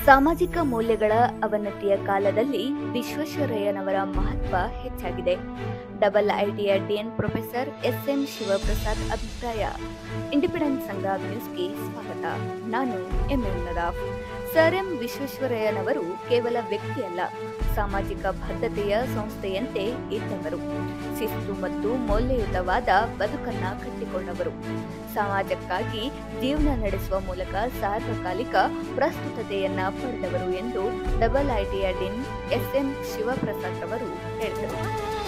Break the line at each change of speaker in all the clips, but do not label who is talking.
ಸಾಮಾಜಿಕ ಮೌಲ್ಯಗಳ ಅವನತಿಯ ಕಾಲದಲ್ಲಿ ವಿಶ್ವೇಶ್ವರಯ್ಯನವರ ಮಹತ್ವ ಹೆಚ್ಚಾಗಿದೆ. IITಯ ಡೀನ್ ಪ್ರೊಫೆಸರ್ SM ಶಿವಪ್ರಸಾದ್ ಅಭಿಪ್ರಾಯ. ಇಂಡಿಪೆಂಡೆಂಟ್ ಸಂಘ ನ್ಯೂಸ್ಗೆ ಸ್ವಾಗತ. ನಾನು MN ನದಾಫ್. ಸರ್ ಎಂ ವಿಶ್ವೇಶ್ವರಯ್ಯನವರು ಕೇವಲ ವ್ಯಕ್ತಿಯಲ್ಲ, ಸಾಮಾಜಿಕ ಬದ್ಧತೆಯ ಸಂಸ್ಥೆಯಂತೆ ಇದ್ದವರು. ಶಿಸ್ತು ಮತ್ತು ಮೌಲ್ಯಯುತವಾದ ಬದುಕನ್ನ ಕಟ್ಟಿಕೊಂಡವರು. ಸಮಾಜಕ್ಕಾಗಿ ಜೀವನ ನಡೆಸುವ ಮೂಲಕ ಸಾರ್ವಕಾಲಿಕ ಪ್ರಸ್ತುತತೆಯನ್ನ ಪಡೆದವರು ಎಂದು IITಯ ಡೀನ್ SM ಶಿವಪ್ರಸಾದ್ ಅವರು ಹೇಳಿದರು.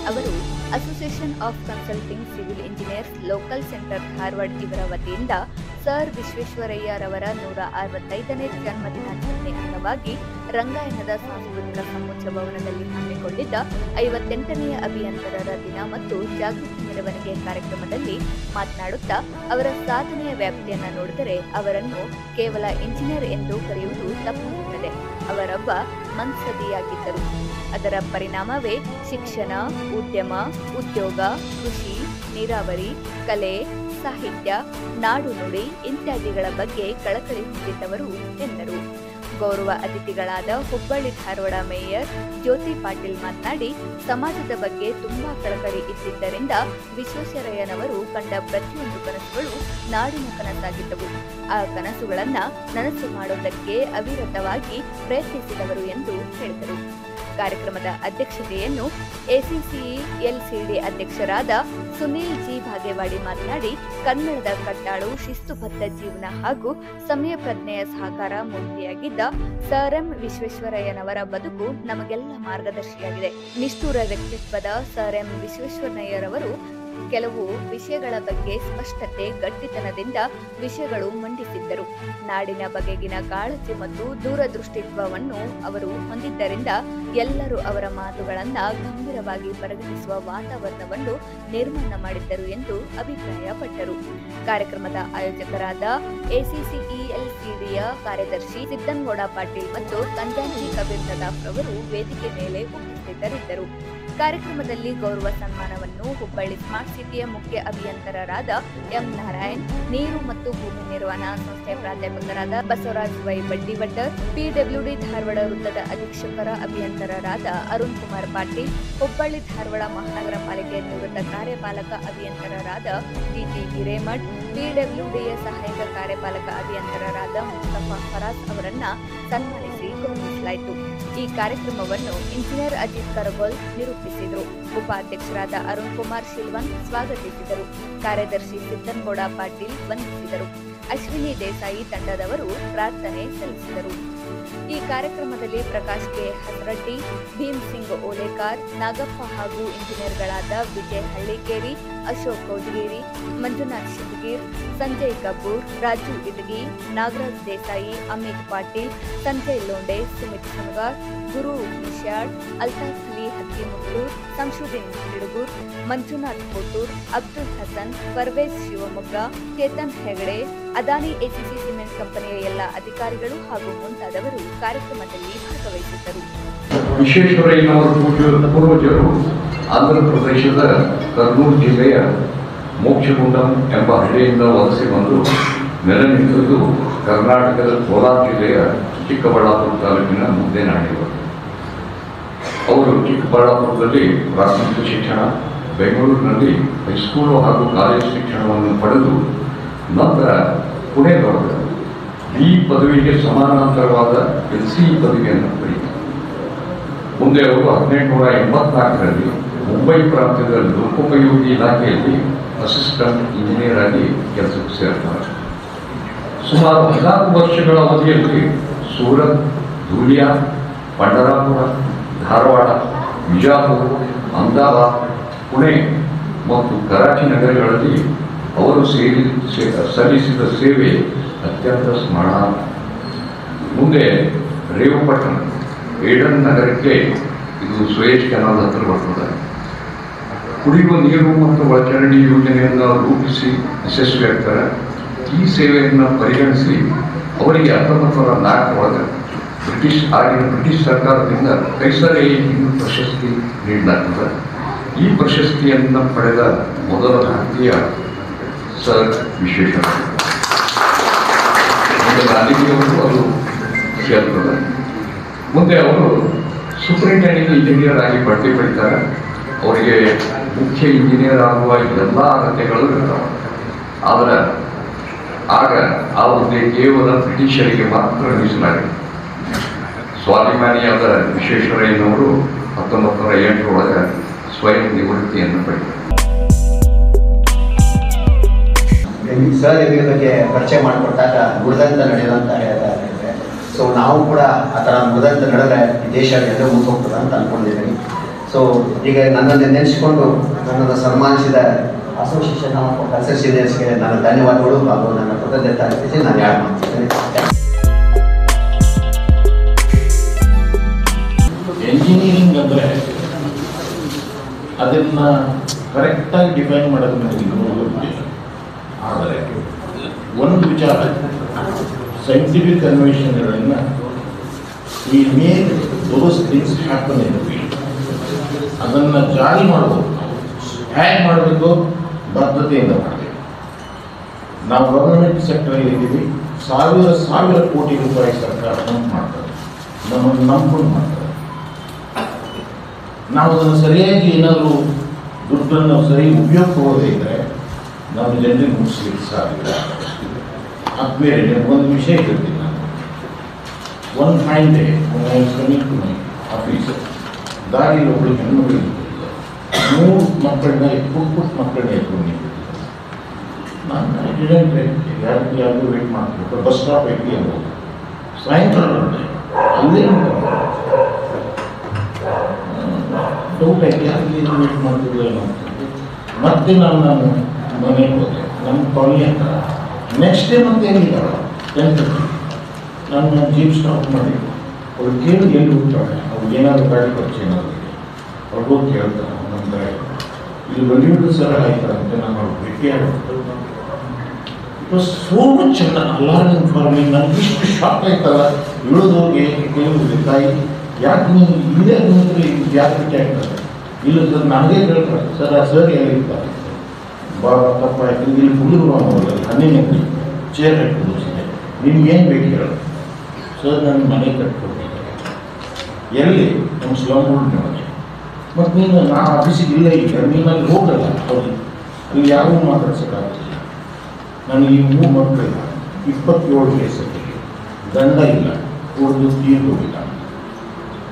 ಅವರು association of consulting civil engineers local centre Dharwad ಇವರ ವತಿಯಿಂದ ಸರ್ ವಿಶ್ವೇಶ್ವರಯ್ಯರವರ 165ನೇ ಜನ್ಮದಿನಾಚರಣೆ ಅಂಗವಾಗಿ ರಂಗಾಯಣದ ಸಾಂಸ್ಕೃತಿಕ ಸಮುಚ್ಚ ಭವನದಲ್ಲಿ ಹಮ್ಮಿಕೊಂಡಿದ್ದ 58ನೇ ಅಭಿಯಂತರರ ದಿನ ಮತ್ತು ಜಾಗೃತಿ ಮೆರವಣಿಗೆ ಕಾರ್ಯಕ್ರಮದಲ್ಲಿ ಮಾತನಾಡುತ್ತಾ ಅವರ ಸಾಧನೆಯ ವ್ಯಾಪ್ತಿಯನ್ನು ನೋಡಿದರೆ ಅವರನ್ನು ಕೇವಲ ಇಂಜಿನಿಯರ್ ಎಂದು ಕರೆಯುವುದು ತಪ್ಪಾಗುತ್ತದೆ. ಅವರೊಬ್ಬ ಮನ್ಸದಿಯಾಗಿದ್ದರು. ಅದರ ಪರಿಣಾಮವೇ ಶಿಕ್ಷಣ, ಉದ್ಯಮ, ಉದ್ಯೋಗ, ಕೃಷಿ, ನೀರಾವರಿ, ಕಲೆ, ಸಾಹಿತ್ಯ, ನಾಡು ನುಡಿ ಇತ್ಯಾದಿಗಳ ಬಗ್ಗೆ ಕಳಕಳಿ ಹೊಂದಿದ್ದವರು ಎಂದರು. ಗೌರವ ಅತಿಥಿಗಳಾದ ಹುಬ್ಬಳ್ಳಿ ಧಾರವಾಡ ಮೇಯರ್ ಜ್ಯೋತಿ ಪಾಟೀಲ್ ಮಾತನಾಡಿ, ಸಮಾಜದ ಬಗ್ಗೆ ತುಂಬಾ ಕಳಕಳಿ ಇದ್ದಿದ್ದರಿಂದ ವಿಶ್ವೇಶ್ವರಯ್ಯನವರು ಕಂಡ ಪ್ರತಿಯೊಂದು ಕನಸುಗಳು ನಾಡಿನ ಕನಸಾಗಿದ್ದವು. ಆ ಕನಸುಗಳನ್ನ ನನಸು ಮಾಡುವುದಕ್ಕೆ ಅವಿರತವಾಗಿ ಪ್ರಯತ್ನಿಸಿದವರು ಎಂದು ಹೇಳಿದರು. ಕಾರ್ಯಕ್ರಮದ ಅಧ್ಯಕ್ಷತೆಯನ್ನು ACCELCD ಅಧ್ಯಕ್ಷರಾದ ಸುನೀಲ್ ಜಿ ಭಾಗೇವಾಡಿ ಮಾತನಾಡಿ, ಕನ್ನಡದ ಕಟ್ಟಾಳು, ಶಿಸ್ತುಬದ್ಧ ಜೀವನ ಹಾಗೂ ಸಮಯ ಪ್ರಜ್ಞೆಯ ಸಹಕಾರ ಮೂರ್ತಿಯಾಗಿದ್ದ ಸರ್ ಎಂ ವಿಶ್ವೇಶ್ವರಯ್ಯನವರ ಬದುಕು ನಮಗೆಲ್ಲ ಮಾರ್ಗದರ್ಶಿಯಾಗಿದೆ. ನಿಷ್ಠುರ ವ್ಯಕ್ತಿತ್ವದ ಸರ್ ಎಂ ವಿಶ್ವೇಶ್ವರಯ್ಯರವರು ಕೆಲವು ವಿಷಯಗಳ ಬಗ್ಗೆ ಸ್ಪಷ್ಟತೆ, ಗಟ್ಟಿತನದಿಂದ ವಿಷಯಗಳು ಮಂಡಿಸಿದ್ದರು. ನಾಡಿನ ಬಗೆಗಿನ ಕಾಳಜಿ ಮತ್ತು ದೂರದೃಷ್ಟಿತ್ವವನ್ನು ಅವರು ಹೊಂದಿದ್ದರಿಂದ ಎಲ್ಲರೂ ಅವರ ಮಾತುಗಳನ್ನ ಗಂಭೀರವಾಗಿ ಪರಿಗಣಿಸುವ ವಾತಾವರಣವನ್ನು ನಿರ್ಮಾಣ ಮಾಡಿದ್ದರು ಎಂದು ಅಭಿಪ್ರಾಯಪಟ್ಟರು. ಕಾರ್ಯಕ್ರಮದ ಆಯೋಜಕರಾದ ACCELCDಯ ಕಾರ್ಯದರ್ಶಿ ಸಿದ್ದನಗೌಡ ಪಾಟೀಲ್ ಮತ್ತು ತಂಜಾನಿ ಕಬೀರ್ ನದಾಫ್ ಅವರು ವೇದಿಕೆ ಮೇಲೆ ಉಪಸ್ಥಿತರಿದ್ದರು. ಕಾರ್ಯಕ್ರಮದಲ್ಲಿ ಗೌರವ ಸನ್ಮಾನವನ್ನು ಹುಬ್ಬಳ್ಳಿ ಸ್ಮಾರ್ಟ್ ಸಿಟಿಯ ಮುಖ್ಯ ಅಭಿಯಂತರರಾದ ಎಂ ನಾರಾಯಣ್, ನೀರು ಮತ್ತು ಭೂಮಿ ನಿರ್ವಹಣಾ ಸಂಸ್ಥೆಯ ಪ್ರಾಧ್ಯಾಪಕರಾದ ಬಸವರಾಜ್ ವೈ ಬಡ್ಡಿವಡ್ಡರ್, PWD ಧಾರವಾಡ ವೃತ್ತದ ಅಧೀಕ್ಷಕರ ಅಭಿಯಂತರರಾದ ಅರುಣ್ ಕುಮಾರ್ ಪಾಟೀಲ್, ಹುಬ್ಬಳ್ಳಿ ಧಾರವಾಡ ಮಹಾನಗರ ಪಾಲಿಕೆಯ ನಿವೃತ್ತ ಕಾರ್ಯಪಾಲಕ ಅಭಿಯಂತರರಾದ DT ಹಿರೇಮಠ್, PWDಯ ಸಹಾಯಕ ಕಾರ್ಯಪಾಲಕ ಅಭಿಯಂತರರಾದ ಮುಸ್ತಫಾ ಫರಾಜ್ ಅವರನ್ನ ಸನ್ಮಾನಿಸಿ ಗೌರವಿಸಲಾಯಿತು. ಈ ಕಾರ್ಯಕ್ರಮವನ್ನು ಇಂಜಿನಿಯರ್ ಅಜಿತ್ ಕರಗೋಲ್ ನಿರೂಪಿಸಿದರು. ಉಪಾಧ್ಯಕ್ಷರಾದ ಅರುಣ್ ಕುಮಾರ್ ಶಿಲ್ವನ್ ಸ್ವಾಗತಿಸಿದರು. ಕಾರ್ಯದರ್ಶಿ ಸಿದ್ದನಗೌಡ ಪಾಟೀಲ್ ವಂದಿಸಿದರು. ಅಶ್ವಿನಿ ದೇಸಾಯಿ ತಂಡದವರು ಪ್ರಾರ್ಥನೆ ಸಲ್ಲಿಸಿದರು. ಈ ಕಾರ್ಯಕ್ರಮದಲ್ಲಿ ಪ್ರಕಾಶ್ ಕೆ ಹಸರಡ್ಡಿ, ಭೀಮ್ ಸಿಂಗ್ ಓಲೇಕಾರ್, ನಾಗಪ್ಪ ಹಾಗೂ ಇಂಜಿನಿಯರ್ಗಳಾದ ವಿಜಯ್ ಹಳ್ಳಿಕೇರಿ, ಅಶೋಕ್ ಕೌಜಗೇರಿ, ಮಂಜುನಾಥ್ ಶಿವಗೀರ್, ಸಂಜಯ್ ಕಪೂರ್, ರಾಜು ಇಟಗಿ, ನಾಗರಾಜ್ ದೇಸಾಯಿ, ಅಮಿತ್ ಪಾಟೀಲ್, ಸಂಜಯ್ ಲೋಂಡೆ, ಸುಮಿತ್ ಸುನ್ಗಾರ್, ಗುರು ನಿಶ್ಯಾಳ್, ಅಲ್ತಾಫ್ ಅಲಿ ಹತ್ತಿಮುತ್ತೂರ್, ಸಂಶುದ್ದೀನ್ ಹಿಡುಗೂರ್, ಮಂಜುನಾಥ್ ಕೋಟೂರ್, ಅಬ್ದುಲ್ ಹಸನ್, ಪರ್ವೇಜ್ ಶಿವಮೊಗ್ಗ, ಚೇತನ್ ಹೆಗಡೆ, ಅದಾನಿ ACC ಸಿಮೆಂಟ್ ಕಂಪನಿಯ ಎಲ್ಲ ಅಧಿಕಾರಿಗಳು ಹಾಗೂ ಮುಂತಾದವರು ಕಾರ್ಯಕ್ರಮದಲ್ಲಿ ಭಾಗವಹಿಸಿದ್ದರು.
ವಿಶ್ವೇಶ್ವರಯ್ಯನವರ ಪೂರ್ವಜರು ಆಂಧ್ರ ಪ್ರದೇಶದ ಕರ್ನೂಲ್ ಜಿಲ್ಲೆಯ ಮೋಕ್ಷಗುಂಡಂ ಎಂಬ ಹಳ್ಳಿಯಿಂದ ವಲಸೆ ಬಂದು ನೆಲೆ ನಿಂತದ್ದು ಕರ್ನಾಟಕದ ಕೋಲಾರ ಜಿಲ್ಲೆಯ ಚಿಕ್ಕಬಳ್ಳಾಪುರ ತಾಲೂಕಿನ ಮುದ್ದೇನಹಳ್ಳಿಯವರು. ಅವರು ಚಿಕ್ಕಬಳ್ಳಾಪುರದಲ್ಲಿ ಪ್ರಾಥಮಿಕ ಶಿಕ್ಷಣ, ಬೆಂಗಳೂರಿನಲ್ಲಿ ಹೈಸ್ಕೂಲು ಹಾಗೂ ಕಾಲೇಜು ಶಿಕ್ಷಣವನ್ನು ಪಡೆದು ನಂತರ ಪುಣೆ ಬರೆದರು. ಈ ಪದವಿಗೆ ಸಮಾನಾಂತರವಾದ LCE ಪದವಿಯನ್ನು ಪಡೆದರು. ಮುಂದೆ ಅವರು 1884ರಲ್ಲಿ ಮುಂಬೈ ಪ್ರಾಂತ್ಯದ ಲೋಕೋಪಯೋಗಿ ಇಲಾಖೆಯಲ್ಲಿ ಅಸಿಸ್ಟೆಂಟ್ ಇಂಜಿನಿಯರ್ ಆಗಿ ಕೆಲಸಕ್ಕೆ ಸೇರ್ತಾರೆ. ಸುಮಾರು 14 ವರ್ಷಗಳ ಅವಧಿಯಲ್ಲಿ ಸೂರತ್, ಧೂಲಿಯಾ, ಪಂಡರಾಪುರ, ಧಾರವಾಡ, ಬಿಜಾಪುರ, ಅಹಮದಾಬಾದ್, ಪುಣೆ ಮತ್ತು ಕರಾಚಿ ನಗರಗಳಲ್ಲಿ ಅವರು ಸಲ್ಲಿಸಿದ ಸೇವೆ ಅತ್ಯಂತ ಸ್ಮರಣಾರ್ಹ. ಮುಂದೆ ರೇವುಪಟ್ಟಣ, ಏಡನ್ ನಗರಕ್ಕೆ, ಇದು ಸುಯೇಜ್ ಕೆನಾಲ್ ಹತ್ತಿರ ಬರ್ತದೆ, ಕುಡಿಯುವ ನೀರು ಮತ್ತು ಒಳಚರಂಡಿ ಯೋಜನೆಯನ್ನು ರೂಪಿಸಿ ಯಶಸ್ವಿಯಾಗ್ತಾರೆ. ಈ ಸೇವೆಯನ್ನು ಪರಿಗಣಿಸಿ ಅವರಿಗೆ 1904 ಬ್ರಿಟಿಷ್ ಸರ್ಕಾರದಿಂದ ಕೈಸರ್ ಪ್ರಶಸ್ತಿ ನೀಡಲಾಗ್ತದೆ. ಈ ಪ್ರಶಸ್ತಿಯನ್ನು ಪಡೆದ ಮೊದಲ ಭಾರತೀಯ ಸರ್ ವಿಶ್ವೇಶ್ವರಯ್ಯ. ಗಾಂಧೀಜಿಯವರು ಅದು ಸೇರ್ತದೆ. ಮುಂದೆ ಅವರು ಸೂಪರಿಂಟೆಂಡಿಂಗ್ ಇಂಜಿನಿಯರ್ ಆಗಿ ಬಡ್ತಿ ಪಡಿತಾರೆ. ಅವರಿಗೆ ಮುಖ್ಯ ಇಂಜಿನಿಯರ್ ಆಗುವ ಎಲ್ಲ ಅಗತ್ಯಗಳು ಇರ್ತಾವೆ. ಆದರೆ ಆಗ ಆ ಹುದ್ದೆ ಕೇವಲ ಬ್ರಿಟಿಷರಿಗೆ ಮಾತ್ರ ಮೀಸಲಾಗಿದೆ. ಸ್ವಾಭಿಮಾನಿಯಾದ ವಿಶ್ವೇಶ್ವರಯ್ಯನವರು 1908 ಸ್ವಯಂ ನಿವೃತ್ತಿಯನ್ನು ಪಡೆದರು.
ಸರ್ ಇದ್ರ ಬಗ್ಗೆ ಪರಿಚಯ ಮಾಡಿಕೊಟ್ಟಾಗ ನುಡಿದಂತ ನಡೆಯುವಂತ ಹೇಳ್ತಾ ಇದ್ದಾರೆ. ಸೊ ನಾವು ಕೂಡ ಆ ಥರ ನುಡಿದಂತ ನಡೆದ್ರೆ ಈ ದೇಶ ಎಲ್ಲರೂ ಮುಂದೆ ಹೋಗ್ತದೆ ಅಂತ ಅಂದ್ಕೊಂಡಿದ್ದೀನಿ. ಸೊ ಈಗ ನನ್ನನ್ನು ನೆನೆಸಿಕೊಂಡು ನನ್ನನ್ನು ಸನ್ಮಾನಿಸಿದ ಅಸೋಸಿಯೇಷನ್ ಆಫ್ ಕಲ್ಚರಲ್ ಸೀನಿಯರ್ಸ್ಗೆ ನನ್ನ ಧನ್ಯವಾದಗಳು ಹಾಗೂ ನನ್ನ ಕೃತಜ್ಞತೆ ಅರ್ಪಿಸಿ ನಾನು ಯಾರು ಮಾಡ್ತಿದ್ದೇನೆ.
ಎಂಜಿನಿಯರಿಂಗ್ ಅಂದರೆ ಅದನ್ನು ಕರೆಕ್ಟಾಗಿ ಡಿಫೈನ್ ಮಾಡೋದು ನನಗೆ ಗೊತ್ತಿಲ್ಲ. ಆದರೆ ಒಂದು ವಿಚಾರ, ಸೈಂಟಿಫಿಕ್ ಅನ್ವೇಷಣೆಗಳನ್ನು ಈ make those things happen in the field. ಅದನ್ನು ಜಾರಿ ಮಾಡ್ಬೋದು. ಹೇಗೆ ಮಾಡಬೇಕು? ಬದ್ಧತೆಯಿಂದ ಮಾಡಬೇಕು. ನಾವು ಗವರ್ಮೆಂಟ್ ಸೆಕ್ಟರಲ್ಲಿ ಇದ್ದೀವಿ. ಸಾವಿರ ಕೋಟಿ ರೂಪಾಯಿ ಸರ್ಕಾರ ಪಂಪ್ ಮಾಡ್ತಾರೆ, ನಮ್ಮನ್ನು ನಂಬ್ಕೊಂಡು ಮಾಡ್ತಾರೆ. ನಾವು ಅದನ್ನು ಸರಿಯಾಗಿ ಏನಾದರೂ ದುಡ್ಡನ್ನು ಸರಿ ಉಪಯೋಗ ತಗೊಳ್ಳದೇ ಇದ್ದರೆ ನಾವು ಜನರಿಗೆ ಮುಗಿಸ್ಲಿಕ್ಕೆ ಸಾಧ್ಯ. ಅದು ಬೇರೆ ಒಂದು ವಿಷಯ ಹೇಳ್ತೀನಿ ನಾನು. ಒಂದು fine day coming to my office, ದಾರಿಯಲ್ಲಿ ಒಬ್ಬಳು ಹೆಣ್ಮಗಳು 3 ಮಕ್ಕಳನ್ನ ಪುಟ್ಟ ಮಕ್ಕಳನ್ನ ಎತ್ಕೊಂಡು ನಾನು ಯಾರಿಗೂ ವೇಟ್ ಮಾಡ್ತೀನಿ. ಬಸ್ ಸ್ಟಾಪ್ ಐತಿ ಅನ್ಬೋದು. ಸಾಯಂಕಾಲ ಅಲ್ಲೇ ಡೌಟ್ ಆಯ್ತು, ಯಾರಿಗೆ ವೇಟ್ ಮಾಡ್ತಿಲ್ಲ ಮತ್ತೆ ನಾನು ಮನೆಗೆ ಹೋದೆ. ನಮ್ಮ ಕಾಲನಿ ಹತ್ರ ನೆಕ್ಸ್ಟ್ ಡೇ ಮತ್ತೆ ಏನಿದ್ದಾಳ 10:30 ನಾನು ಜೀಪ್ ಸ್ಟಾಪ್ ಮಾಡಿ ಅವ್ರು ಕೇಳಿ ಎಲ್ಲಿ ಹೋಗ್ತಾಳೆ, ಅವ್ರು ಏನಾದರೂ ಗಾಡಿ ಖರ್ಚು ಏನಾದರೂ ಇದೆ ಅವ್ರು ಹೋಗಿ ಕೇಳ್ತಾರೆ. ನಮ್ಮ ಇಲ್ಲಿ ಬಲಿಯುಡ್ ಸರ ಆಯ್ತಾರಂತೆ. ನಾನು ಅವ್ರು ಭೇಟಿ ಆಡ್ತಾರೆ. It was so much alarming for me. ನನಗೆ ಇಷ್ಟು ಶಾಕ್ ಆಯ್ತಲ್ಲ. ಇಳಿದು ಹೋಗಿ ಕೇಳಿದ್ರೆ ತಾಯಿ ಯಾಕೆ ನೀವು ಇಲ್ಲೇ ಬಂದರೆ ಯಾಕೆ ಭೇಟಿ ಆಗ್ತಾರೆ? ಇಲ್ಲ ಸರ್ ನನಗೇ ಕೇಳ್ತಾರೆ. ಸರ್ ಹೇಳಿರ್ತಾರೆ ಭಾಳ ತಪ್ಪಾಯ್ತು. ಇಲ್ಲಿ ಹುಡುಗರು ಅನ್ನೋಲ್ಲ ಹಣ್ಣಿನ ಚೇರ್ ಹಾಕಿ ಕೂರಿಸಿದೆ. ನಿಮ್ಗೆ ಏನು ಬೇಕು ಹೇಳೋದು? ಸರ್ ನನ್ನ ಮನೆ ಕಟ್ಕೊಟ್ಟಿದ್ದಾರೆ. ಎಲ್ಲಿ? ನಮ್ಮ ಸ್ಲಮ್ ಬೋರ್ಡ್ ಮನೆ. ಮತ್ತು ನೀನು ನಾ ಆಫೀಸಿಗೆ ಇಲ್ಲ, ಈಗ ನೀನು ಅಲ್ಲಿ ಹೋಗಲ್ಲ. ಹೌದು, ಅಲ್ಲಿ ಯಾರೂ ಮಾತಾಡ್ಸೋಕ್ಕಾಗ್ತಿಲ್ಲ. ನನಗೆ ಈ 3 ಮಕ್ಕಳಿಲ್ಲ, 27 ವಯಸ್ಸಲ್ಲಿ ಗಂಡ ಇಲ್ಲ, ಅವ್ರದ್ದು ತೀರ್ದು ಹೋಗಿಲ್ಲ.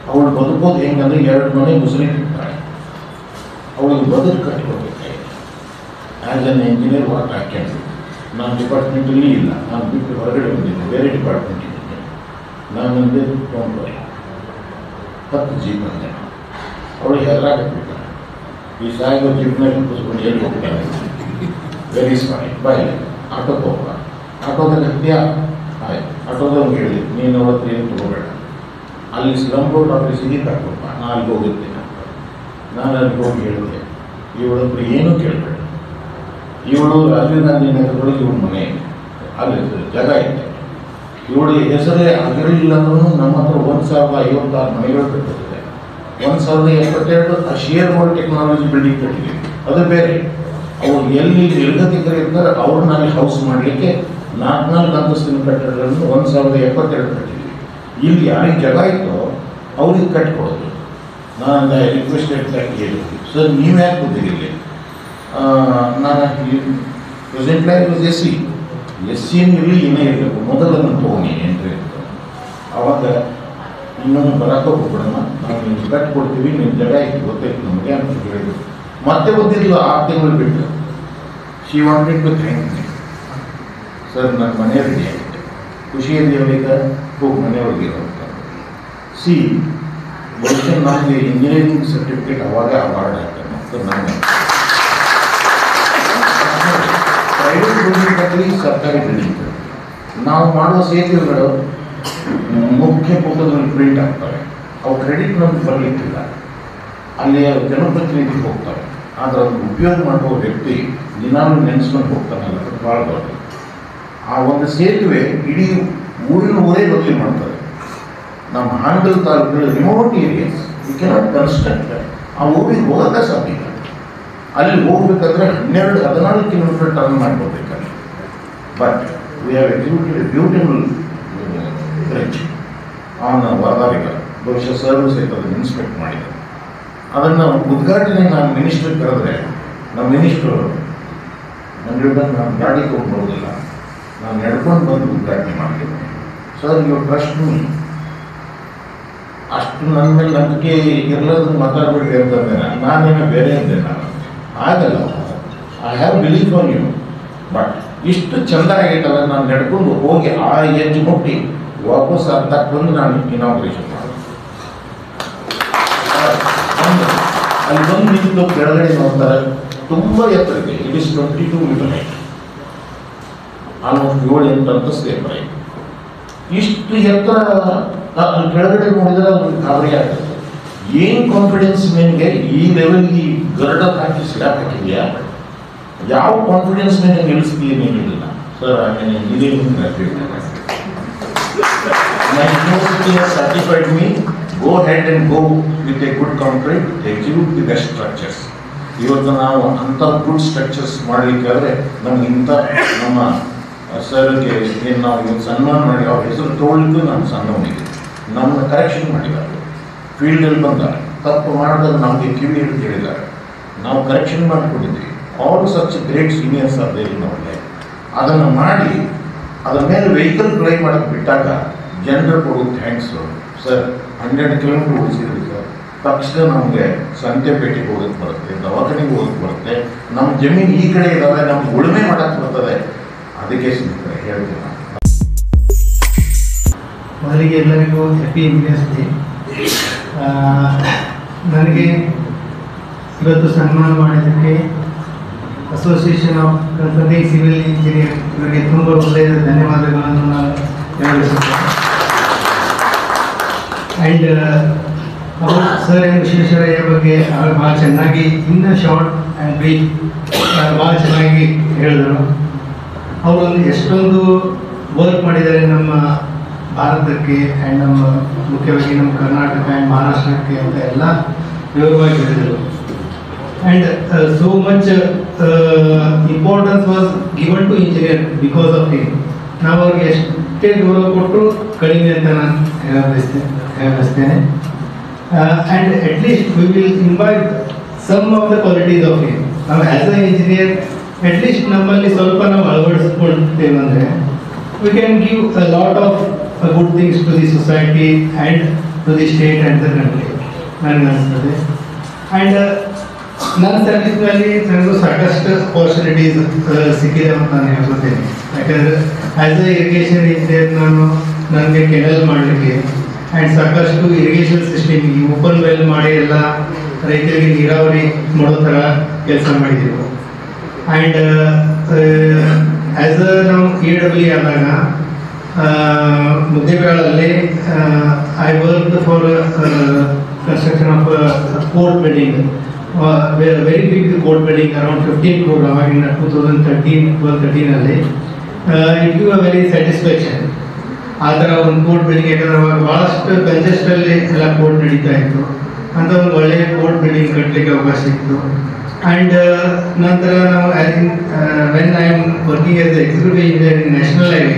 ಅವಳು ಬದುಕೋದು ಹೆಂಗಂದ್ರೆ 2 ಮನೆ ಮುಸ್ಲಿಟ್ಟಿರ್ತಾಳೆ. ಅವಳಿಗೆ ಬದುಕು ಕಟ್ಕೊಬೇಕು. ಆ್ಯಸ್ ಅನ್ ಇಂಜಿನಿಯರ್ ವರ್ಕ್ ಹಾಕ್ಯಾಡ್ತೀನಿ. ನಾನು ಡಿಪಾರ್ಟ್ಮೆಂಟಲ್ಲಿ ಇಲ್ಲ, ನಾನು ಬಿಟ್ಟು ಹೊರಗಡೆ ಬಂದಿದ್ದೆ, ಬೇರೆ ಡಿಪಾರ್ಟ್ಮೆಂಟ್ ಇದ್ದೀನಿ. ನಾನು ಮುಂದೆ ತೊಗೊಂಡ್ಬರಿ 10 ಜೀಪ್ ಅಂದೆ. ಅವಳಿಗೆ ಹೆದರಾಕಟ್ಬಿಟ್ಟಾರೆ. ಈ ಸಾಯಿಬ ಜೀಪ್ನಾಗ ಕೂಸ್ಕೊಂಡು ಎಲ್ಲಿ ಹೋಗ್ತಾನೆ? ವೆರಿ ಸಾರಿ ಬಾಯ್, ಆಟೋಕ್ಕೆ ಹೋಗ. ಆಟೋದಾಗ ಹತ್ತಿಯ ಆಯ್ತು. ಆಟೋದವ್ರು ಹೇಳಿ ನೀನು ಅವತ್ತು ಏನು ತೊಗೋಬೇಡ, ಅಲ್ಲಿ ಸ್ಲಮ್ ಬೋರ್ಡ್ ಆಫೀಸಿಗೆ ಕರ್ಕೊಪ್ಪ, ನಾನು ಅಲ್ಲಿ ಹೋಗಿರ್ತೀನಿ. ನಾನು ಅಲ್ಲಿ ಹೋಗಿ ಹೇಳಿದೆ, ಇವಳೊಬ್ಬರು ಏನೂ ಕೇಳಬೇಡ. ಇವಳು ರಾಜೀವ್ ಗಾಂಧಿ ನಗರದೊಳಗೆ ಇವಳ ಮನೆ ಅಲ್ಲಿ ಜಾಗ ಇದೆ. ಇವಳಿಗೆ ಹೆಸರೇ ಆಗಿರಲಿಲ್ಲ ಅಂದ್ರೂ ನಮ್ಮ ಹತ್ರ 1056 ಮನೆಗಳು ಕಟ್ಟಿದೆ. 1072 ಆ ಶೇರ್ ಹೋಲ್ಡ್ ಟೆಕ್ನಾಲಜಿ ಬಿಲ್ಡಿಂಗ್ ಕಟ್ಟಿದೆ. ಅದು ಬೇರೆ. ಅವ್ರು ಎಲ್ಲಿ ನಿರ್ಗತಿಕರು ಇರ್ತಾರೆ ಅವ್ರನ್ನ ಅಲ್ಲಿ ಹೌಸ್ ಮಾಡಲಿಕ್ಕೆ 4 ಅಂತಸ್ತಿನ ಕಟ್ಟಡಗಳನ್ನು 1072 ಕಟ್ಟಿದ್ವಿ. ಇಲ್ಲಿ ಯಾರಿಗೆ ಜಾಗ ಇತ್ತೋ ಅವ್ರಿಗೆ ಕಟ್ಟಿಕೊಡೋದು. ನಾನು ರಿಕ್ವೆಸ್ಟೆಡ್ ಹೇಳಿದ್ವಿ, ಸರ್ ನೀವು ಯಾಕೆ ಬಂದಿರಲಿ? ನಾನು ಪ್ರೆಸೆಂಟ್ ಲೈಫ್ ಎಸ್ ಸಿ ಇರಲಿ ಏನೇ ಇರಬೇಕು, ಮೊದಲನ್ನು ತೊಗೊಂಡು ಎಂಟ್ರಿ ಇರ್ತದೆ. ಆವಾಗ ಇನ್ನೊಂದು ಬರೋಕ್ಕೆ ಹೋಗ್ಬಿಡೋಣ, ನಾವು ನಿಮ್ಗೆ ಕಟ್ಕೊಡ್ತೀವಿ, ನಿಮ್ಮ ಜಾಗ ಇತ್ತು ಗೊತ್ತಾಯ್ತು ನಮಗೆ ಅಂತ ಹೇಳಿದ್ರು. ಮತ್ತೆ ಬಂದಿರಲಿಲ್ಲ 6 ತಿಂಗಳು ಬಿಟ್ಟು. She wanted to thank me. Sir ನನ್ನ ಮನೆ ರೆಡಿ ಆಗಿದೆ, ಖುಷಿಯಲ್ಲಿ ಅವೀಗ ಹೋಗಿ ಮನೆಯೊಳಗಿರೋ ಅಂತ. ಬಹುಶಃ ನನಗೆ ಇಂಜಿನಿಯರಿಂಗ್ ಸರ್ಟಿಫಿಕೇಟ್ ಅವಾಗ ಅವಾರ್ಡ್ ಆಗ್ತದೆ. ಮತ್ತು ನಾನು ಪ್ರೈವೇಟ್ ಬಿಲ್ಡಿಂಗ್ ಸರ್ಕಾರಿ ಬಿಲ್ಡಿಂಗ್ ನಾವು ಮಾಡುವ ಸೇತುವೆಗಳು ಮುಖ್ಯ ಪುಟದಲ್ಲಿ ಪ್ರಿಂಟ್ ಆಗ್ತವೆ. ಅವು ಕ್ರೆಡಿಟ್ ನಮ್ಗೆ ಬರಲಿಕ್ಕಿಲ್ಲ. ಅಲ್ಲಿ ಜನಪ್ರತಿನಿಧಿ ಹೋಗ್ತಾರೆ, ಆದರೆ ಅದನ್ನು ಉಪಯೋಗ ಮಾಡುವ ವ್ಯಕ್ತಿ ದಿನಾಲು ನೆನೆಸ್ಕೊಂಡು ಹೋಗ್ತಾನಲ್ಲ, ಅದು ಭಾಳ ದೊಡ್ಡದು. ಆ ಒಂದು ಸೇತುವೆ ಇಡೀ ಊರೇ ಬದಲಿ ಮಾಡ್ತಾರೆ. ನಮ್ಮ ಹಾನಗಲ್ ತಾಲೂಕಿನ remote areas you cannot construct. ಆ ಊರಿಗೆ ಹೋಗೋಕ್ಕೆ ಸಾಧ್ಯ ಇಲ್ಲ. ಅಲ್ಲಿ ಹೋಗ್ಬೇಕಾದ್ರೆ 14 ಕಿಲೋಮೀಟರ್ ಟರ್ನ್ ಮಾಡ್ಕೋಬೇಕಾದ್ರೆ. But we have executed beautiful bridge. On ವರದಾರಿಗಳು ಬಹುಶಃ ಸರ್ ಸಹಿತ ಅದನ್ನು ಇನ್ಸ್ಪೆಕ್ಟ್ ಮಾಡಿದ್ದಾರೆ. ಅದನ್ನು ಉದ್ಘಾಟನೆ ನಾನು ಮಿನಿಸ್ಟ್ರಿಗೆ ಕರೆದ್ರೆ ನಮ್ಮ ಮಿನಿಸ್ಟ್ರು ನನಗೆ ನಾನು ಗಾಡಿ ತೊಗೊಂಡ್ಬರೋದಿಲ್ಲ, ನಾನು ನಡ್ಕೊಂಡು ಬಂದು ಉದ್ಘಾಟನೆ ಮಾಡ್ತೀನಿ. ಸರ್ ಇವ್ರು ಟ್ರಸ್ಟ್ ಮೀ, ಅಷ್ಟು ನನ್ನ ಮೇಲೆ ನಂಬಿಕೆ ಇರಲಾರ್ದು ಮಾತಾಡ್ಬಿಟ್ಟು ಅಂತಂದೆ ನಾನೇನೋ ಬೇರೆ ಇದ್ದೆ. ನಾನು ಆಗಲ್ಲ, I have believe on you, but ಇಷ್ಟು ಚೆಂದ ಆಗೈತಲ್ಲ, ನಾನು ನಡ್ಕೊಂಡು ಹೋಗಿ ಆ ಎಜ್ಜು ಮುಟ್ಟಿ ವಾಪಸ್ ಅರ್ಥಕ್ಕೆ ಬಂದು ನಾನು ಇನಾಗ್ರೇಷನ್ ಮಾಡಿದೆ. ಅಲ್ಲಿ ಬಂದು ನಿಂತು ಕೆಳಗಡೆ ನೋಡ್ತಾರೆ, ತುಂಬ ಎತ್ತರಕ್ಕೆ, it is 22 meter height, almost 7-8 ಅಂತಸ್ತು ಎತ್ತರ ಇದೆ. ಇಷ್ಟು ಎತ್ತರ ಅಲ್ಲಿ ಕೆಳಗಡೆ ನೋಡಿದರೆ ಅವ್ರಿಗೆ ಗಾಬರಿ ಆಗ್ತದೆ. ಏನು ಕಾನ್ಫಿಡೆನ್ಸ್ ನಿನಗೆ ಈ ಲೆವೆಲ್ ಈ ಗರಡ ಹಾಕಿ ಸಿಡಾಕ್ ಹಾಕಿದ್ಯಾ? ಯಾವ ಕಾನ್ಫಿಡೆನ್ಸ್ ಮೇಲೆ ನಿಲ್ಲಿಸ್ತೀಯ ನೀನಿಲ್ಲ ಸರ್? ಆಮೇಲೆ engineering graduate, my university has certified me, go ahead and go with a good contract, execute the best structures. ಇವತ್ತು ನಾವು ಅಂಥ ಗುಡ್ ಸ್ಟ್ರಕ್ಚರ್ಸ್ ಮಾಡಲಿಕ್ಕೆ ಆದರೆ ನಮ್ಗೆ ಇಂಥ ನಮ್ಮ ಸರ್ಗೆ ಏನು ನಾವು ಇವತ್ತು ಸನ್ಮಾನ ಮಾಡಿ ಅವ್ರ ಹೆಸರು ತೊಗೊಳ್ಳಿದ್ದು ನಾನು ಸಣ್ಣವನಿಗೆ ನಮ್ಮನ್ನ ಕರೆಕ್ಷನ್ ಮಾಡಿದ್ದಾರೆ. ಫೀಲ್ಡಲ್ಲಿ ಬಂದಾಗ ತಪ್ಪು ಮಾಡಿದ್ರೆ ನಮಗೆ ಕಿವಿ ಹಿಡಿದು ಹೇಳಿದ್ದಾರೆ, ನಾವು ಕರೆಕ್ಷನ್ ಮಾಡಿಕೊಂಡಿದ್ವಿ. All such great seniors are there in our life. ಅದನ್ನು ಮಾಡಿ ಅದರ ಮೇಲೆ ವೆಹಿಕಲ್ ಡ್ರೈವ್ ಮಾಡೋಕ್ಕೆ ಬಿಟ್ಟಾಗ ಜನರು ಕೊಡೋ ಥ್ಯಾಂಕ್ಸು ಸರ್. 100 ಕಿಲೋಮೀಟ್ರ್ ಓಡಿಸಿದ್ರಿ ಸರ್, ತಕ್ಷಣ ನಮಗೆ ಸಂತೆಪೇಟೆಗೆ ಹೋಗೋಕ್ಕೆ ಬರುತ್ತೆ, ದವಾಖಾನೆಗೆ ಹೋಗೋಕ್ಕೆ ಬರುತ್ತೆ, ನಮ್ಮ ಜಮೀನು ಈ ಕಡೆ ಇದ್ದಾವೆ, ನಮ್ಗೆ ಉಳುಮೆ ಮಾಡೋಕ್ಕೆ ಬರ್ತದೆ. ಅದಕ್ಕೆ ಸಿಗ್ತಾರೆ ಹೇಳ್ತೀನಿ.
ಮೊದಲಿಗೆ ಎಲ್ಲರಿಗೂ ಹ್ಯಾಪಿ ಇಂಜಿನಿಯರ್ಸ್ ಡೇ. ನನಗೆ ಇವತ್ತು ಸನ್ಮಾನ ಮಾಡಿದ್ದಕ್ಕೆ association of consulting civil engineer ಇವರಿಗೆ ತುಂಬ ಒಳ್ಳೆಯ ಧನ್ಯವಾದಗಳನ್ನು ನಾನು ಹೇಳಬಯಸುತ್ತೇನೆ. ಆ್ಯಂಡ್ ಸರ್ ಎಂ ವಿಶ್ವೇಶ್ವರಯ್ಯ ಬಗ್ಗೆ ಅವರು ಭಾಳ ಚೆನ್ನಾಗಿ ಇನ್ನು ಶಾರ್ಟ್ ಆ್ಯಂಡ್ ಬ್ರೀಫ್ ಭಾಳ ಚೆನ್ನಾಗಿ ಹೇಳಿದರು. ಅವರೊಂದು ಎಷ್ಟೊಂದು ವರ್ಕ್ ಮಾಡಿದ್ದಾರೆ ನಮ್ಮ ಭಾರತಕ್ಕೆ ಆ್ಯಂಡ್ ನಮ್ಮ ಮುಖ್ಯವಾಗಿ ನಮ್ಮ ಕರ್ನಾಟಕ ಆ್ಯಂಡ್ ಮಹಾರಾಷ್ಟ್ರಕ್ಕೆ ಅಂತ ಎಲ್ಲ ವಿವರವಾಗಿ ಹೇಳಿದರು. And so much importance was given to engineer because of him. ನಾವು ಅವ್ರಿಗೆ ಎಷ್ಟೇ ಗೌರವ ಕೊಟ್ಟರು ಕಡಿಮೆ ಅಂತ ನಾನು ಹೇಳಬಯಸ್ತೇನೆ. And at least we will invite some of the qualities of him. ನಾವು ಆ್ಯಸ್ ಅ ಇಂಜಿನಿಯರ್ ಅಟ್ಲೀಸ್ಟ್ ನಮ್ಮಲ್ಲಿ ಸ್ವಲ್ಪ ನಾವು ಅಳವಡಿಸ್ಕೊಳ್ತೇವೆ ಅಂದರೆ we can give a lot of good things to the society and to the state and the country ನನಗೆ ಅನಿಸ್ತದೆ. And ನನ್ನ ಸರ್ವಿಸ್ನಲ್ಲಿ ನನಗೂ ಸಾಕಷ್ಟು ಅಪಾರ್ಚುನಿಟೀಸ್ ಸಿಕ್ಕಿದೆ ಅಂತ ನಾನು ಹೇಳ್ಕೊತೇನೆ. ಯಾಕಂದರೆ ಆ್ಯಸ್ ಅ ಇರಿಗೇಷನ್ ಇಂಜಿನಿಯರ್ ನನಗೆ ಕೆನಲ್ ಮಾಡಲಿಕ್ಕೆ ಆ್ಯಂಡ್ ಸಾಕಷ್ಟು ಇರಿಗೇಷನ್ ಸಿಸ್ಟಮ್ ಈ ಓಪನ್ ವೆಲ್ ಮಾಡಿ ಎಲ್ಲ ರೈತರಿಗೆ ನೀರಾವರಿ ಮಾಡೋ ಥರ ಕೆಲಸ ಮಾಡಿದ್ದೆವು. ಆ್ಯಂಡ್ ಆ್ಯಸ್ ಅ ನಾವು EW ಆದಾಗ ಮುದ್ದೇಬೇಳಲ್ಲಿ I work for construction of court building, very big court building around 15 crore ಅವಾಗಿನ 2013 it give a very satisfaction. ಆ ಥರ ಒಂದು ಕೋರ್ಟ್ ಬಿಲ್ಡಿಂಗ್, ಯಾಕಂದರೆ ಅವಾಗ ಭಾಳಷ್ಟು ಕಂಜೆಸ್ಟಲ್ಲಿ ಎಲ್ಲ ಕೋರ್ಟ್ ನಡೀತಾ ಇತ್ತು ಅಂತ ಒಂದು ಒಳ್ಳೆಯ ಕೋರ್ಟ್ ಬಿಲ್ಡಿಂಗ್ ಕಟ್ಟಲಿಕ್ಕೆ ಅವಕಾಶ ಇತ್ತು. ಆ್ಯಂಡ್ ನಂತರ ನಾವು when I am working as executive engineer in national highway,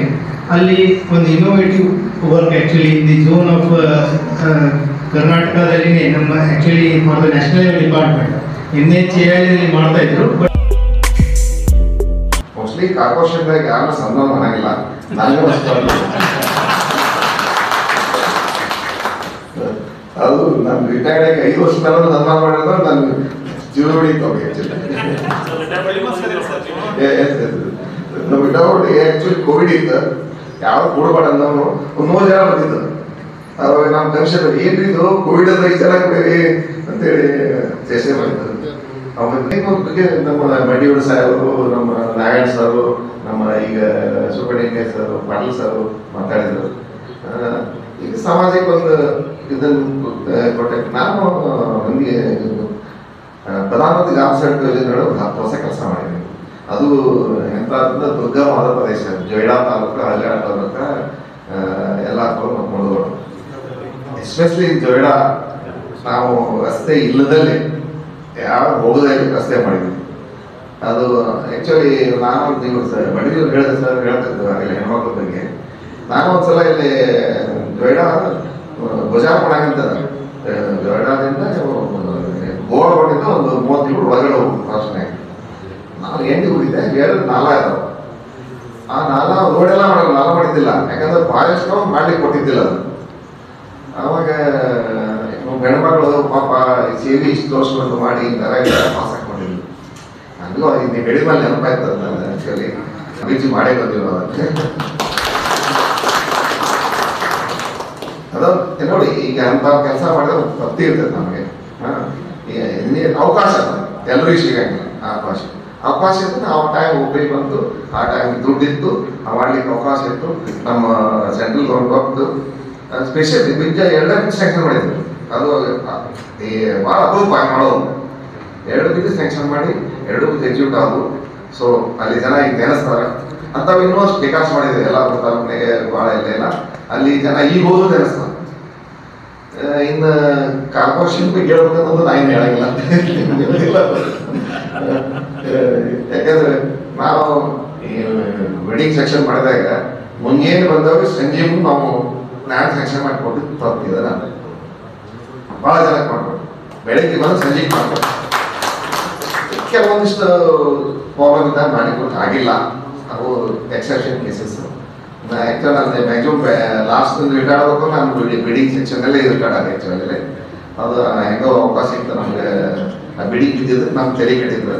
ಅಲ್ಲಿ ಒಂದು innovative work actually in the zone of ಕರ್ನಾಟಕದಲ್ಲಿ ನಮ್ಮ actually for the national highway department NHAI ಮಾಡ್ತಾ ಇದ್ರು.
ಮೋಸ್ಟ್ಲಿ ಕಾರ್ಪೊರೇಷನ್ದಾಗ ಯಾರು ಸನ್ಮಾನ ಮಾಡಂಗಿಲ್ಲ, ನನಗೆ ಅದು ನಾನು ರಿಟೈರ್ಡ್ ಆಗಿ 5 ವರ್ಷ ಮೇಲೆ ಸನ್ಮಾನ ಮಾಡಿದ್ರೆ ನಾನು ಜೀವ ಹೊಡಿತು. ನಾವು ವಿಟೌಟ್ ಆ್ಯಕ್ಚುಲಿ ಕೋವಿಡ್ ಇತ್ತು, ಯಾವ ಕೊಡಬೇಡ ನಾವು ಒಂದು 3 ಜನ ಬಂದಿದ್ದು. ಅವಾಗ ನಮ್ಮ ಕಮಿಷನ್ ಏನಿದು ಕೋವಿಡ್ ಅಂದ್ರೆ 5 ಜನ ಕೊಡೀವಿ ಅಂತೇಳಿ ಚರ್ಚೆ ಮಾಡಿದ್ರು. ಬಗ್ಗೆ ನಮ್ಮ ಮಡಿಯೂರು ಸಾಹೇಬರು, ನಮ್ಮ ನಾರಾಯಣ್ ಸರು, ನಮ್ಮ ಈಗ ಸುಬ್ರಹ್ಮಣ್ಯ ಸರ್, ಪಾಟೀಲ್ ಸರ್ ಮಾತಾಡಿದ್ರು. ಈಗ ಸಮಾಜಕ್ಕೆ ಒಂದು ಇದನ್ನು ಕೊಟ್ಟೆ. ನಾನು ನನಗೆ ಪ್ರಧಾನಮಂತ್ರಿ ಗ್ರಾಮ ಸಡಕ್ ಯೋಜನೆಗಳು 10 ವರ್ಷ ಕೆಲಸ ಮಾಡಿದ್ದೀನಿ. ಅದು ಎಂತ ದುರ್ಗಮವಾದ ಪ್ರದೇಶ, ಜೊಯ್ಡಾ ತಾಲೂಕು, ಹಳ್ಳಿಯಾಳ ತಾಲೂಕ ಎಲ್ಲ ನೋಡಿದ್ರು. ಎಸ್ಪೆಷಲಿ ಜೊಯ್ಡಾ ನಾವು ರಸ್ತೆ ಇಲ್ಲದಲ್ಲಿ ಯಾವ ಹೋಗದೇ ರಸ್ತೆ ಮಾಡಿದ್ವಿ. ಅದು ಆ್ಯಕ್ಚುಲಿ ನಾನು ನೀವು ಮಡಿಯೂರು ಹೇಳಿದೆ ಸರ್ ಹೇಳ್ತಿದ್ದು ಆಗಲಿ ಹೆಣ್ಮಕ್ಳ ಬಗ್ಗೆ. ನಾನು ಒಂದ್ಸಲ ಇಲ್ಲಿ ಜೊಯ್ಡಾ ಬಜಾರ್ ಮಾಡಂತ ಜೊಯ್ಡಾದಿಂದ ಗೋವಾ ರೋಡಿಂದ ಒಂದು 30 ಕಿಲೋಮೀಟರ್ ಒಳಗಡೆ ಹೋಗ್ಬೇಕು ಫಾಸ್ಟ್ನಾಗ. ನಾನು ಎಂಡಿ ಹೋಗಿದ್ದೆ, 2 ನಾಲಾ ಇದಾವೆ. ಆ ನಾಲಾ ರೋಡೆಲ್ಲ ನಾಲಾ ಮಾಡಿದ್ದಿಲ್ಲ, ಯಾಕಂದ್ರೆ ಫಾರೆಸ್ಟ್ ಮಾಡ್ಲಿಕ್ಕೆ ಕೊಟ್ಟಿದ್ದಿಲ್ಲ ಅದು. ಆವಾಗ ಹೆಣ್ಮಕ್ಳು ಪಾಪ ಸೇವಿ ಇಷ್ಟು ತೋರಿಸ್ಕೊಂಡು ಮಾಡಿ ಪಾಸ್ ಹಾಕೊಂಡಿಲ್ಲ. ನನಗೂ ನೀವು ಹೇಳಿದ ಮೇಲೆ ನೆನಪಾಯ್ತದ ನಾನು ಆ್ಯಕ್ಚುಲಿ ಅಭಿರುಚಿ ಮಾಡೇ ಬಂದಿವಿ ನಾವು ಅದು ನೋಡಿ. ಈಗ ಅಂತ ಕೆಲಸ ಮಾಡಿದ್ರೆ ಭಕ್ತಿ ಇರ್ತದೆ ನಮಗೆ. ಅವಕಾಶ ಎಲ್ಲರಿಗೂ ಸಿಗಂಗಿಲ್ಲ ಅವಕಾಶ ಇತ್ತು. ನಾವು ಟೈಮ್ ಒಬ್ಬರಿಗೆ ಬಂತು, ಆ ಟೈಮ್ ದುಡ್ಡಿತ್ತು, ಮಾಡ್ಲಿಕ್ಕೆ ಅವಕಾಶ ಇತ್ತು. ನಮ್ಮ ಸೆಂಟ್ರಲ್ ಗೌರ್ಮೆಂಟ್ ಸ್ಪೆಷಲ್ ಬಿಜ್ 2 ಸ್ಯಾಂಕ್ಷನ್ ಮಾಡಿದ್ರು. ಅದು ಭಾಳ ಅಪರೂಪ ಮಾಡೋದು. 2 ಬಿದ್ದು ಸ್ಯಾಂಕ್ಷನ್ ಮಾಡಿ 2 ಎಕ್ಸಿಕ್ಯೂಟ್ ಆದವು. ಸೊ ಅಲ್ಲಿ ಜನ ಈಗ ನೆನೆಸ್ತಾರೆ ಅಂಥವು ಇನ್ನೂ ಅಷ್ಟು ವಿಕಾಸ ಮಾಡಿದೆ ಎಲ್ಲ ತಾಲೂಕಿನಾಗೆ ಭಾಳ ಇಲ್ಲ. ಅಲ್ಲಿ ಜನ ಈಗ ಹೋದ್ರು ನೆನೆಸ್ತಾರೆ. ಇನ್ನು ಕಾರ್ಪೊರೇಷನ್ ಬಗ್ಗೆ ಹೇಳ್ಬೇಕನ್ನೋದು ನಾ ಏನು ಹೇಳಂಗಿಲ್ಲ. ಯಾಕಂದ್ರೆ ನಾವು ಈ ವೆಡ್ಡಿಂಗ್ ಸೆಕ್ಷನ್ ಮಾಡಿದಾಗ ಮುಂಜಾನೆ ಬಂದವರು ಸಂಜೆಗೂ ನಾವು ಪ್ಲಾನ್ ಸೆಕ್ಷನ್ ಮಾಡಿಕೊಟ್ಟು ತಪ್ಪಿದ್ದಾರೆ. ಭಾಳ ಜನಕ್ಕೆ ಮಾಡ್ಬೋದು, ಬೆಳಗ್ಗೆ ಬಂದು ಸಂಜೆಗೆ ಮಾಡ್ಬೋದು. ಕೆಲವೊಂದಿಷ್ಟು ಪ್ರಾಬ್ಲಮ್ ಇದ್ದಾಗ ಮಾಡಿಕೊಟ್ಟು ಆಗಿಲ್ಲ, ಅವು ಎಕ್ಸೆಪ್ಷನ್ ಕೇಸಸ್. ಆ್ಯಕ್ಚುಲಿ ನಾನು ಮ್ಯಾಕ್ಸಿಮಮ್ ಲಾಸ್ಟ್ ರಿಟೈರ್ಡ್ ಆಗಬೇಕು, ನಾನು ಬಿಡಿಂಗ್ ಸೆಕ್ಷನಲ್ಲೇ ರಿಟೈರ್ಡ್ ಆಗಿ ಆ್ಯಕ್ಚುಲಿ ಅದು ಹೆಂಗೋ ಅವಕಾಶ ಇತ್ತು ನಮಗೆ. ಆ ಬಿಡಿಂಗ್ ಬಿದ್ದಿದ್ದಕ್ಕೆ ನಮ್ಮ ತಲೆ ಕೆಟ್ಟಿದ್ರು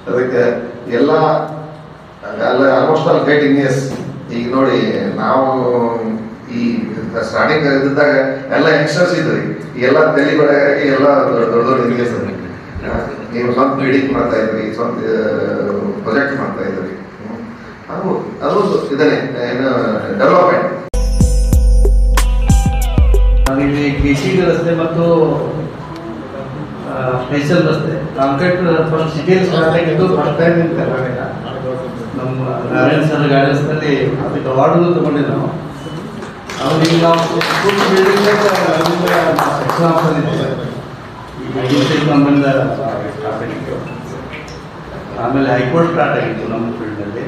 ಅದಕ್ಕೆ ಎಲ್ಲ ಆಲ್ಮೋಸ್ಟ್ ಆಲ್ 18 years. ಈಗ ನೋಡಿ ನಾವು ಈ ಸ್ಟಾರ್ಟಿಂಗ್ ಇದ್ದಾಗ ಎಲ್ಲ ಯಂಗ್ಸ್ಟರ್ಸ್ ಇದ್ರಿ, ಈಗೆಲ್ಲ ತಲೆ ಬೆಳಗಾಗಿ ಎಲ್ಲ ದೊಡ್ಡ ಇಂಜಿನಿಯರ್ಸ್ ಅದ್ರಿ. ನೀವು ಸ್ವಂತ ಬಿಲ್ಡಿಂಗ್ ಮಾಡ್ತಾ ಇದ್ರಿ, ಸ್ವಂತ ಪ್ರಾಜೆಕ್ಟ್ ಮಾಡ್ತಾ ಇದ್ರಿ. ಅದೊಂದು ಇದನ್ನೇ ಏನು ಡೆವಲಪ್ಮೆಂಟ್.
ನಾವಿಲ್ಲಿ KCD ರಸ್ತೆ ಮತ್ತು ಸ್ಪೆಷಲ್ ರಸ್ತೆ ಕಾಂಕ್ರೀಟ್ ಫಸ್ಟ್ ಸಿಟಿಯಲ್ಲಿ ಸ್ಟಾರ್ಟ್ ಆಗಿದ್ದು ಫಸ್ಟ್ ಟೈಮ್ ಅಂತ ನಮ್ಮ ನಾರಾಯಣ ಸರ್ ಗಾರ್ಡನ್ಸ್ನಲ್ಲಿ ಅದಕ್ಕೆ ಅವಾರ್ಡು ತಗೊಂಡಿದ್ದು ನಾವು. ಅವ್ರಿಗೆ ನಾವು ಬಿಲ್ಡಿಂಗ್ ಸೆಕ್ಷನ್ ಆಫ್ಸರ್ ನಮ್ಮಿಂದ ಸ್ಟಾರ್ಟ್ ಆಗಿತ್ತು. ಆಮೇಲೆ ಹೈಕೋರ್ಟ್ ಸ್ಟಾರ್ಟ್ ಆಗಿತ್ತು ನಮ್ಮ ಫೀಲ್ಡ್ನಲ್ಲಿ.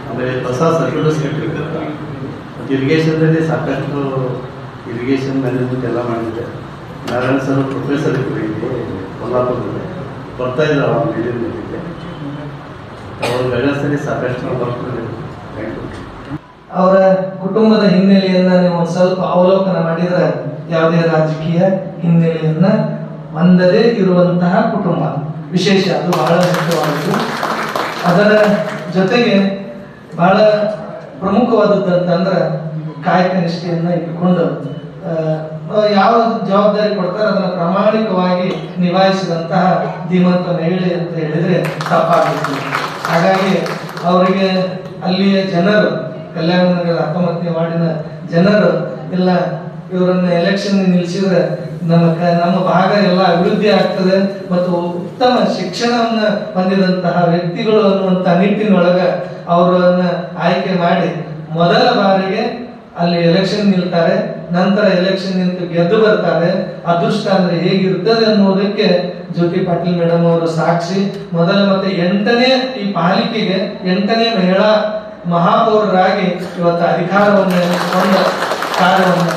ಆಮೇಲೆ ಹೊಸ ಸರ್ಕ್ಯೂಟರ್ಸ್ ಕಟ್ಟಿದ್ರು. ಮತ್ತು ಇರಿಗೇಷನ್ನಲ್ಲಿ ಸಾಕಷ್ಟು ಇರಿಗೇಷನ್ ಮ್ಯಾನೇಜ್ಮೆಂಟ್ ಎಲ್ಲ ಮಾಡಿದ್ದೆ. ನಾರಾಯಣ ಸರ್ ಪ್ರೊಫೆಸರ್ ಇದ್ದರು ಇಲ್ಲಿ ಕೊಲ್ಲಾಪುರದಲ್ಲಿ ಬರ್ತಾಯಿದ್ರು. ಆ ಬಿಲ್ಡಿಂಗ್ ಅವ್ರ ಗೈಡೆನ್ಸಲ್ಲಿ ಸಾಕಷ್ಟು ನಾವು ಬರ್ತಿದ್ದೆ. Thank you.
ಅವರ ಕುಟುಂಬದ ಹಿನ್ನೆಲೆಯನ್ನ ನೀವು ಸ್ವಲ್ಪ ಅವಲೋಕನ ಮಾಡಿದ್ರೆ ಯಾವುದೇ ರಾಜಕೀಯ ಹಿನ್ನೆಲೆಯನ್ನ ಹೊಂದದೇ ಇರುವಂತಹ ಕುಟುಂಬ ವಿಶೇಷ, ಅದು ಬಹಳ ಮುಖ್ಯವಾದದ್ದು. ಅದರ ಜೊತೆಗೆ ಬಹಳ ಪ್ರಮುಖವಾದದ್ದಂತಂದ್ರೆ ಕಾಯಕ ನಿಷ್ಠೆಯನ್ನ ಇಟ್ಟುಕೊಂಡು ಯಾವ ಜವಾಬ್ದಾರಿ ಕೊಡ್ತಾರೆ ಅದನ್ನು ಪ್ರಾಮಾಣಿಕವಾಗಿ ನಿಭಾಯಿಸಿದಂತಹ ಧೀಮಂತ ಮಹಿಳೆ ಅಂತ ಹೇಳಿದ್ರೆ ತಪ್ಪಾಗುತ್ತೆ. ಹಾಗಾಗಿ ಅವರಿಗೆ ಅಲ್ಲಿಯ ಜನರು, ಕಲ್ಯಾಣ ನಗರದ 19ನೇ ವಾರ್ಡಿನ ಜನರು ಎಲ್ಲ ಇವರನ್ನ ಎಲೆಕ್ಷನ್ ನಿಲ್ಲಿಸಿದ್ರೆ ನಮ್ಮ ಭಾಗ ಎಲ್ಲ ಅಭಿವೃದ್ಧಿ ಆಗ್ತದೆ ಮತ್ತು ಉತ್ತಮ ಶಿಕ್ಷಣವನ್ನ ಹೊಂದಿದಂತಹ ವ್ಯಕ್ತಿಗಳು ಅನ್ನುವಂಥ ನಿಟ್ಟಿನೊಳಗ ಅವರನ್ನ ಆಯ್ಕೆ ಮಾಡಿ ಮೊದಲ ಬಾರಿಗೆ ಅಲ್ಲಿ ಎಲೆಕ್ಷನ್ ನಿಲ್ತಾರೆ. ನಂತರ ಎಲೆಕ್ಷನ್ ನಿಂತು ಗೆದ್ದು ಬರ್ತಾರೆ. ಅದೃಷ್ಟ ಅಂದ್ರೆ ಹೇಗಿರ್ತದೆ ಅನ್ನೋದಕ್ಕೆ ಜ್ಯೋತಿ ಪಾಟೀಲ್ ಮೇಡಮ್ ಅವರು ಸಾಕ್ಷಿ. ಮೊದಲ ಮತ್ತೆ 8ನೇ ಈ ಪಾಲಿಕೆಗೆ 8ನೇ ಮಹಿಳಾ ಮಹಾಪೌರರಾಗಿ ಇವತ್ತು ಅಧಿಕಾರವನ್ನು ಹೊಂದ ಕಾರ್ಯವನ್ನು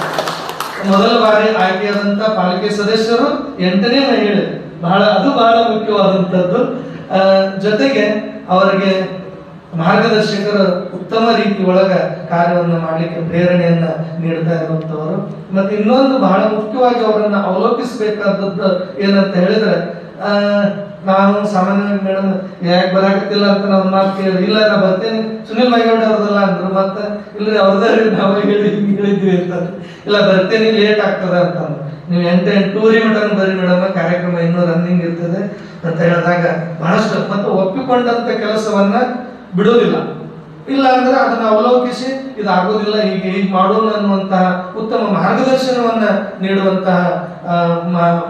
ಮೊದಲ ಬಾರಿ ಆಯ್ಕೆಯಾದಂತ ಪಾಲಿಕೆ ಸದಸ್ಯರು 8ನೇ ಮಹಿಳೆ. ಬಹಳ ಮುಖ್ಯವಾದಂಥದ್ದು. ಜೊತೆಗೆ ಅವರಿಗೆ ಮಾರ್ಗದರ್ಶಕರು ಉತ್ತಮ ರೀತಿ ಒಳಗ ಕಾರ್ಯವನ್ನು ಮಾಡಲಿಕ್ಕೆ ಪ್ರೇರಣೆಯನ್ನ ನೀಡ್ತಾ ಇರುವಂತವರು. ಮತ್ತೆ ಇನ್ನೊಂದು ಬಹಳ ಮುಖ್ಯವಾಗಿ ಅವರನ್ನ ಅವಲೋಕಿಸಬೇಕಾದದ್ದು ಏನಂತ ಹೇಳಿದ್ರೆ, ನಾವು ಸಾಮಾನ್ಯವಾಗಿ ಮೇಡಮ್ ಯಾಕೆ ಬರಾಕತ್ತಿಲ್ಲ ಅಂತ ನಾವು ಮಾತು ಕೇಳಿದ್ವಿ. ಇಲ್ಲ ನಾ ಬರ್ತೇನೆ, ಸುನಿಲ್ ಮೈಗೌಡ ಅವ್ರದಲ್ಲ ಅಂದ್ರು. ಮತ್ತೆ ಇಲ್ರಿ ಅವ್ರದ್ದೇ ನಾವು ಹೇಳಿದ್ವಿ ಅಂತ. ಇಲ್ಲ ಬರ್ತೇನೆ, ಲೇಟ್ ಆಗ್ತದೆ ಅಂತಂದ್ರೆ ನೀವು 8 ಮಟನ್ ಬರೀ ಮೇಡಮ್, ಕಾರ್ಯಕ್ರಮ ಇನ್ನೂ ರನ್ನಿಂಗ್ ಇರ್ತದೆ ಅಂತ ಹೇಳಿದಾಗ ಬಹಳಷ್ಟು ಮತ್ತು ಒಪ್ಪಿಕೊಂಡಂತ ಕೆಲಸವನ್ನ ಬಿಡೋದಿಲ್ಲ. ಇಲ್ಲ ಅಂದ್ರೆ ಅದನ್ನ ಅವಲೋಕಿಸಿ ಇದಾಗೋದಿಲ್ಲ, ಹೀಗೆ ಮಾಡೋಣ ಅನ್ನುವಂತಹ ಉತ್ತಮ ಮಾರ್ಗದರ್ಶನವನ್ನ ನೀಡುವಂತಹ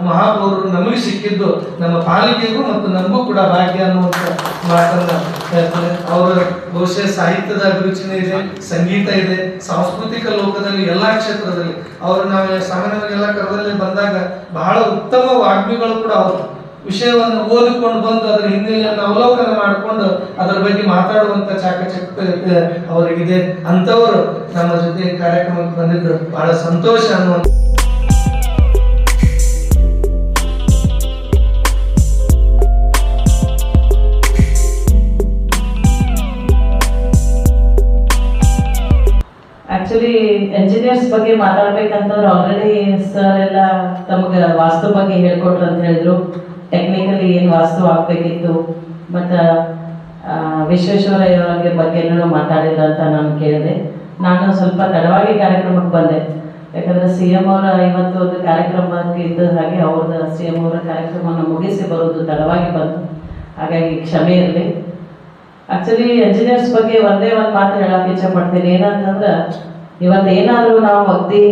ಮಹಾಪೌರರು ನಮಗೆ ಸಿಕ್ಕಿದ್ದು ನಮ್ಮ ಪಾಲಿಕೆಗೂ ಮತ್ತು ನಮಗೂ ಕೂಡ ಭಾಗ್ಯ ಅನ್ನುವಂಥ ಮಾತನ್ನ ಹೇಳ್ತಾರೆ. ಅವರ ಬಹುಶಃ ಸಾಹಿತ್ಯದ ಅಭಿರುಚಿನೇ ಇದೆ, ಸಂಗೀತ ಇದೆ, ಸಾಂಸ್ಕೃತಿಕ ಲೋಕದಲ್ಲಿ ಎಲ್ಲಾ ಕ್ಷೇತ್ರದಲ್ಲಿ ಅವರು ನಾವು ಸಾಮಾನ್ಯವಾಗಿ ಎಲ್ಲ ಕರದಲ್ಲಿ ಬಂದಾಗ ಬಹಳ ಉತ್ತಮ ವಾಗ್ಮಿಗಳು ಕೂಡ ಅವರು. ವಿಷಯವನ್ನು ಓದಿಕೊಂಡು ಬಂದು ಅದರ ಹಿನ್ನೆಲೆಯನ್ನು ಅವಲೋಕನ ಮಾಡಿಕೊಂಡು ಅದರ ಬಗ್ಗೆ ಮಾತಾಡುವಂತ ಚಾಕಚಕ್ಯತೆ ಅವರಿಗಿದೆ. ಅಂಥವರು ನಮ್ಮ ಜೊತೆ ಕಾರ್ಯಕ್ರಮಕ್ಕೆ ಬಂದಿದ್ದು ಬಹಳ ಸಂತೋಷ ಅನ್ನುವಂಥ.
ಆಕ್ಚುಲಿ ಎಂಜಿನಿಯರ್ಸ್ ಬಗ್ಗೆ ಮಾತಾಡ್ಬೇಕಂತಂದ್ರೆ ಆಲ್ರೆಡಿ ಸರ್ ಎಲ್ಲ ತಮಗೆ ವಾಸ್ತು ಬಗ್ಗೆ ಹೇಳ್ಕೊಟ್ರು ಅಂತ ಹೇಳಿದ್ರು. ಟೆಕ್ನಿಕಲಿ ಏನು ವಾಸ್ತು ಆಗ್ಬೇಕಿತ್ತು ಮತ್ತು ವಿಶ್ವೇಶ್ವರಯ್ಯ ಬಗ್ಗೆ ಎಲ್ಲರೂ ಮಾತಾಡಿದ್ರು ಅಂತ ನಾನು ಕೇಳಿದೆ. ನಾನು ಸ್ವಲ್ಪ ತಡವಾಗಿ ಕಾರ್ಯಕ್ರಮಕ್ಕೆ ಬಂದೆ, ಯಾಕಂದರೆ CM ಅವರ ಇವತ್ತು ಒಂದು ಕಾರ್ಯಕ್ರಮಕ್ಕೆ ಇದ್ದ ಹಾಗೆ ಅವ್ರದ್ದು CM ಅವರ ಕಾರ್ಯಕ್ರಮವನ್ನು ಮುಗಿಸಿ ಬರೋದು ತಡವಾಗಿ ಬಂತು, ಹಾಗಾಗಿ ಕ್ಷಮೆ ಇರಲಿ. ಆಕ್ಚುಲಿ ಎಂಜಿನಿಯರ್ಸ್ ಬಗ್ಗೆ ಒಂದೇ ಒಂದು ಮಾತು ಹೇಳಕ್ಕೆ ಇಚ್ಛೆ ಪಡ್ತೀನಿ. ಏನಂತಂದ್ರೆ ಇವತ್ತು ಏನಾದರೂ ನಾವು ಅಗ್ದಿ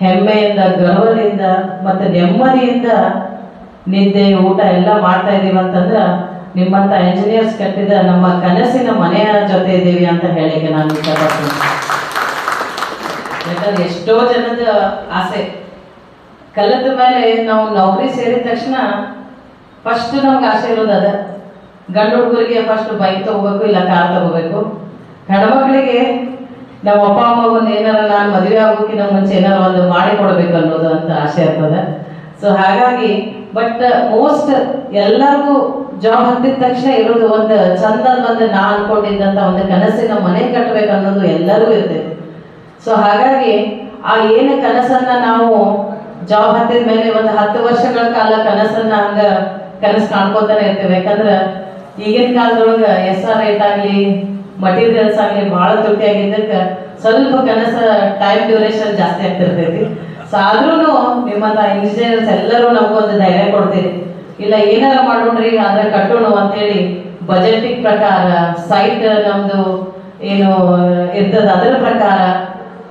ಹೆಮ್ಮೆಯಿಂದ, ಗರ್ವದಿಂದ ಮತ್ತು ನೆಮ್ಮದಿಯಿಂದ ನಿದ್ದೆ ಊಟ ಎಲ್ಲ ಮಾಡ್ತಾ ಇದ್ದೀವಿ ಅಂತಂದ್ರೆ ನಿಮ್ಮಂಥ ಎಂಜಿನಿಯರ್ಸ್ ಕಟ್ಟಿದ ನಮ್ಮ ಕನಸಿನ ಮನೆಯ ಜೊತೆ ಇದ್ದೀವಿ ಅಂತ ಹೇಳಿಕೆ ನಾನು ಇಷ್ಟಪಡ್ತೀನಿ. ಯಾಕಂದ್ರೆ ಎಷ್ಟೋ ಜನದ ಆಸೆ ಕಲಿತ ಮೇಲೆ ನಾವು ನೌಕರಿ ಸೇರಿದ ತಕ್ಷಣ ಫಸ್ಟ್ ನಮ್ಗೆ ಆಸೆ ಇರೋದು ಅದ. ಗಂಡು ಹುಡುಗರಿಗೆ ಫಸ್ಟ್ ಬೈಕ್ ತಗೋಬೇಕು, ಇಲ್ಲ ಕಾರ್ ತಗೋಬೇಕು. ಹೆಣ್ಮಕ್ಳಿಗೆ ನಮ್ಮ ಅಪ್ಪ ಅಮ್ಮಗೊಂದು ಏನಾರ ನಾನು ಮದುವೆ ಆಗೋಕ್ಕಿಂತ ಮುಂಚೆ ಏನಾರ ಒಂದು ಮಾಡಿ ಕೊಡ್ಬೇಕು ಅನ್ನೋದು ಅಂತ ಆಸೆ ಇರ್ತದೆ. ಸೊ ಹಾಗಾಗಿ ಬಟ್ ಮೋಸ್ಟ್ ಎಲ್ಲರಿಗೂ ಜಾಬ್ ಹತ್ತಿದ ತಕ್ಷಣ ಇರೋದು ಒಂದು ಚಂದದ ಒಂದು ನಾ ಅನ್ಕೊಂಡಿದ್ದಂಥ ಒಂದು ಕನಸಿನ ಮನೆ ಕಟ್ಟಬೇಕು ಅನ್ನೋದು ಎಲ್ಲರಿಗೂ ಇರ್ತೈತಿ. ಸೊ ಹಾಗಾಗಿ ಆ ಏನು ಕನಸನ್ನ ನಾವು ಜಾಬ್ ಹತ್ತಿದ ಮೇಲೆ ಒಂದು 10 ವರ್ಷಗಳ ಕಾಲ ಕನಸನ್ನ ಹಂಗ ಕನಸು ಕಾಣ್ಕೊತಾನೆ ಇರ್ತೇವೆ. ಯಾಕಂದ್ರೆ ಈಗಿನ ಕಾಲದೊಳಗೆ SR ರೇಟ್ ಆಗಲಿ ಮಟೀರಿಯಲ್ಸ್ ಆಗಲಿ ಭಾಳ ತುಟ್ಟಿಯಾಗಿದ್ದಕ್ಕೆ ಸ್ವಲ್ಪ ಕನಸ ಟೈಮ್ ಡ್ಯೂರೇಷನ್ ಜಾಸ್ತಿ ಆಗ್ತಿರ್ತೈತಿ. ಸೊ ಆದ್ರೂ ನಿಮ್ಮಂಥ ಇಂಜಿನಿಯರ್ಸ್ ಎಲ್ಲರೂ ನಮಗೊಂದು ಧೈರ್ಯ ಕೊಡ್ತೀರಿ, ಇಲ್ಲ ಏನಾರ ಮಾಡೋಣ್ರಿ ಅದ್ರ ಕಟ್ಟೋಣ ಅಂತೇಳಿ ಬಜೆಟಿಕ್ ಪ್ರಕಾರ ಸೈಟ್ ನಮ್ದು ಏನು ಇರ್ತದ ಅದರ ಪ್ರಕಾರ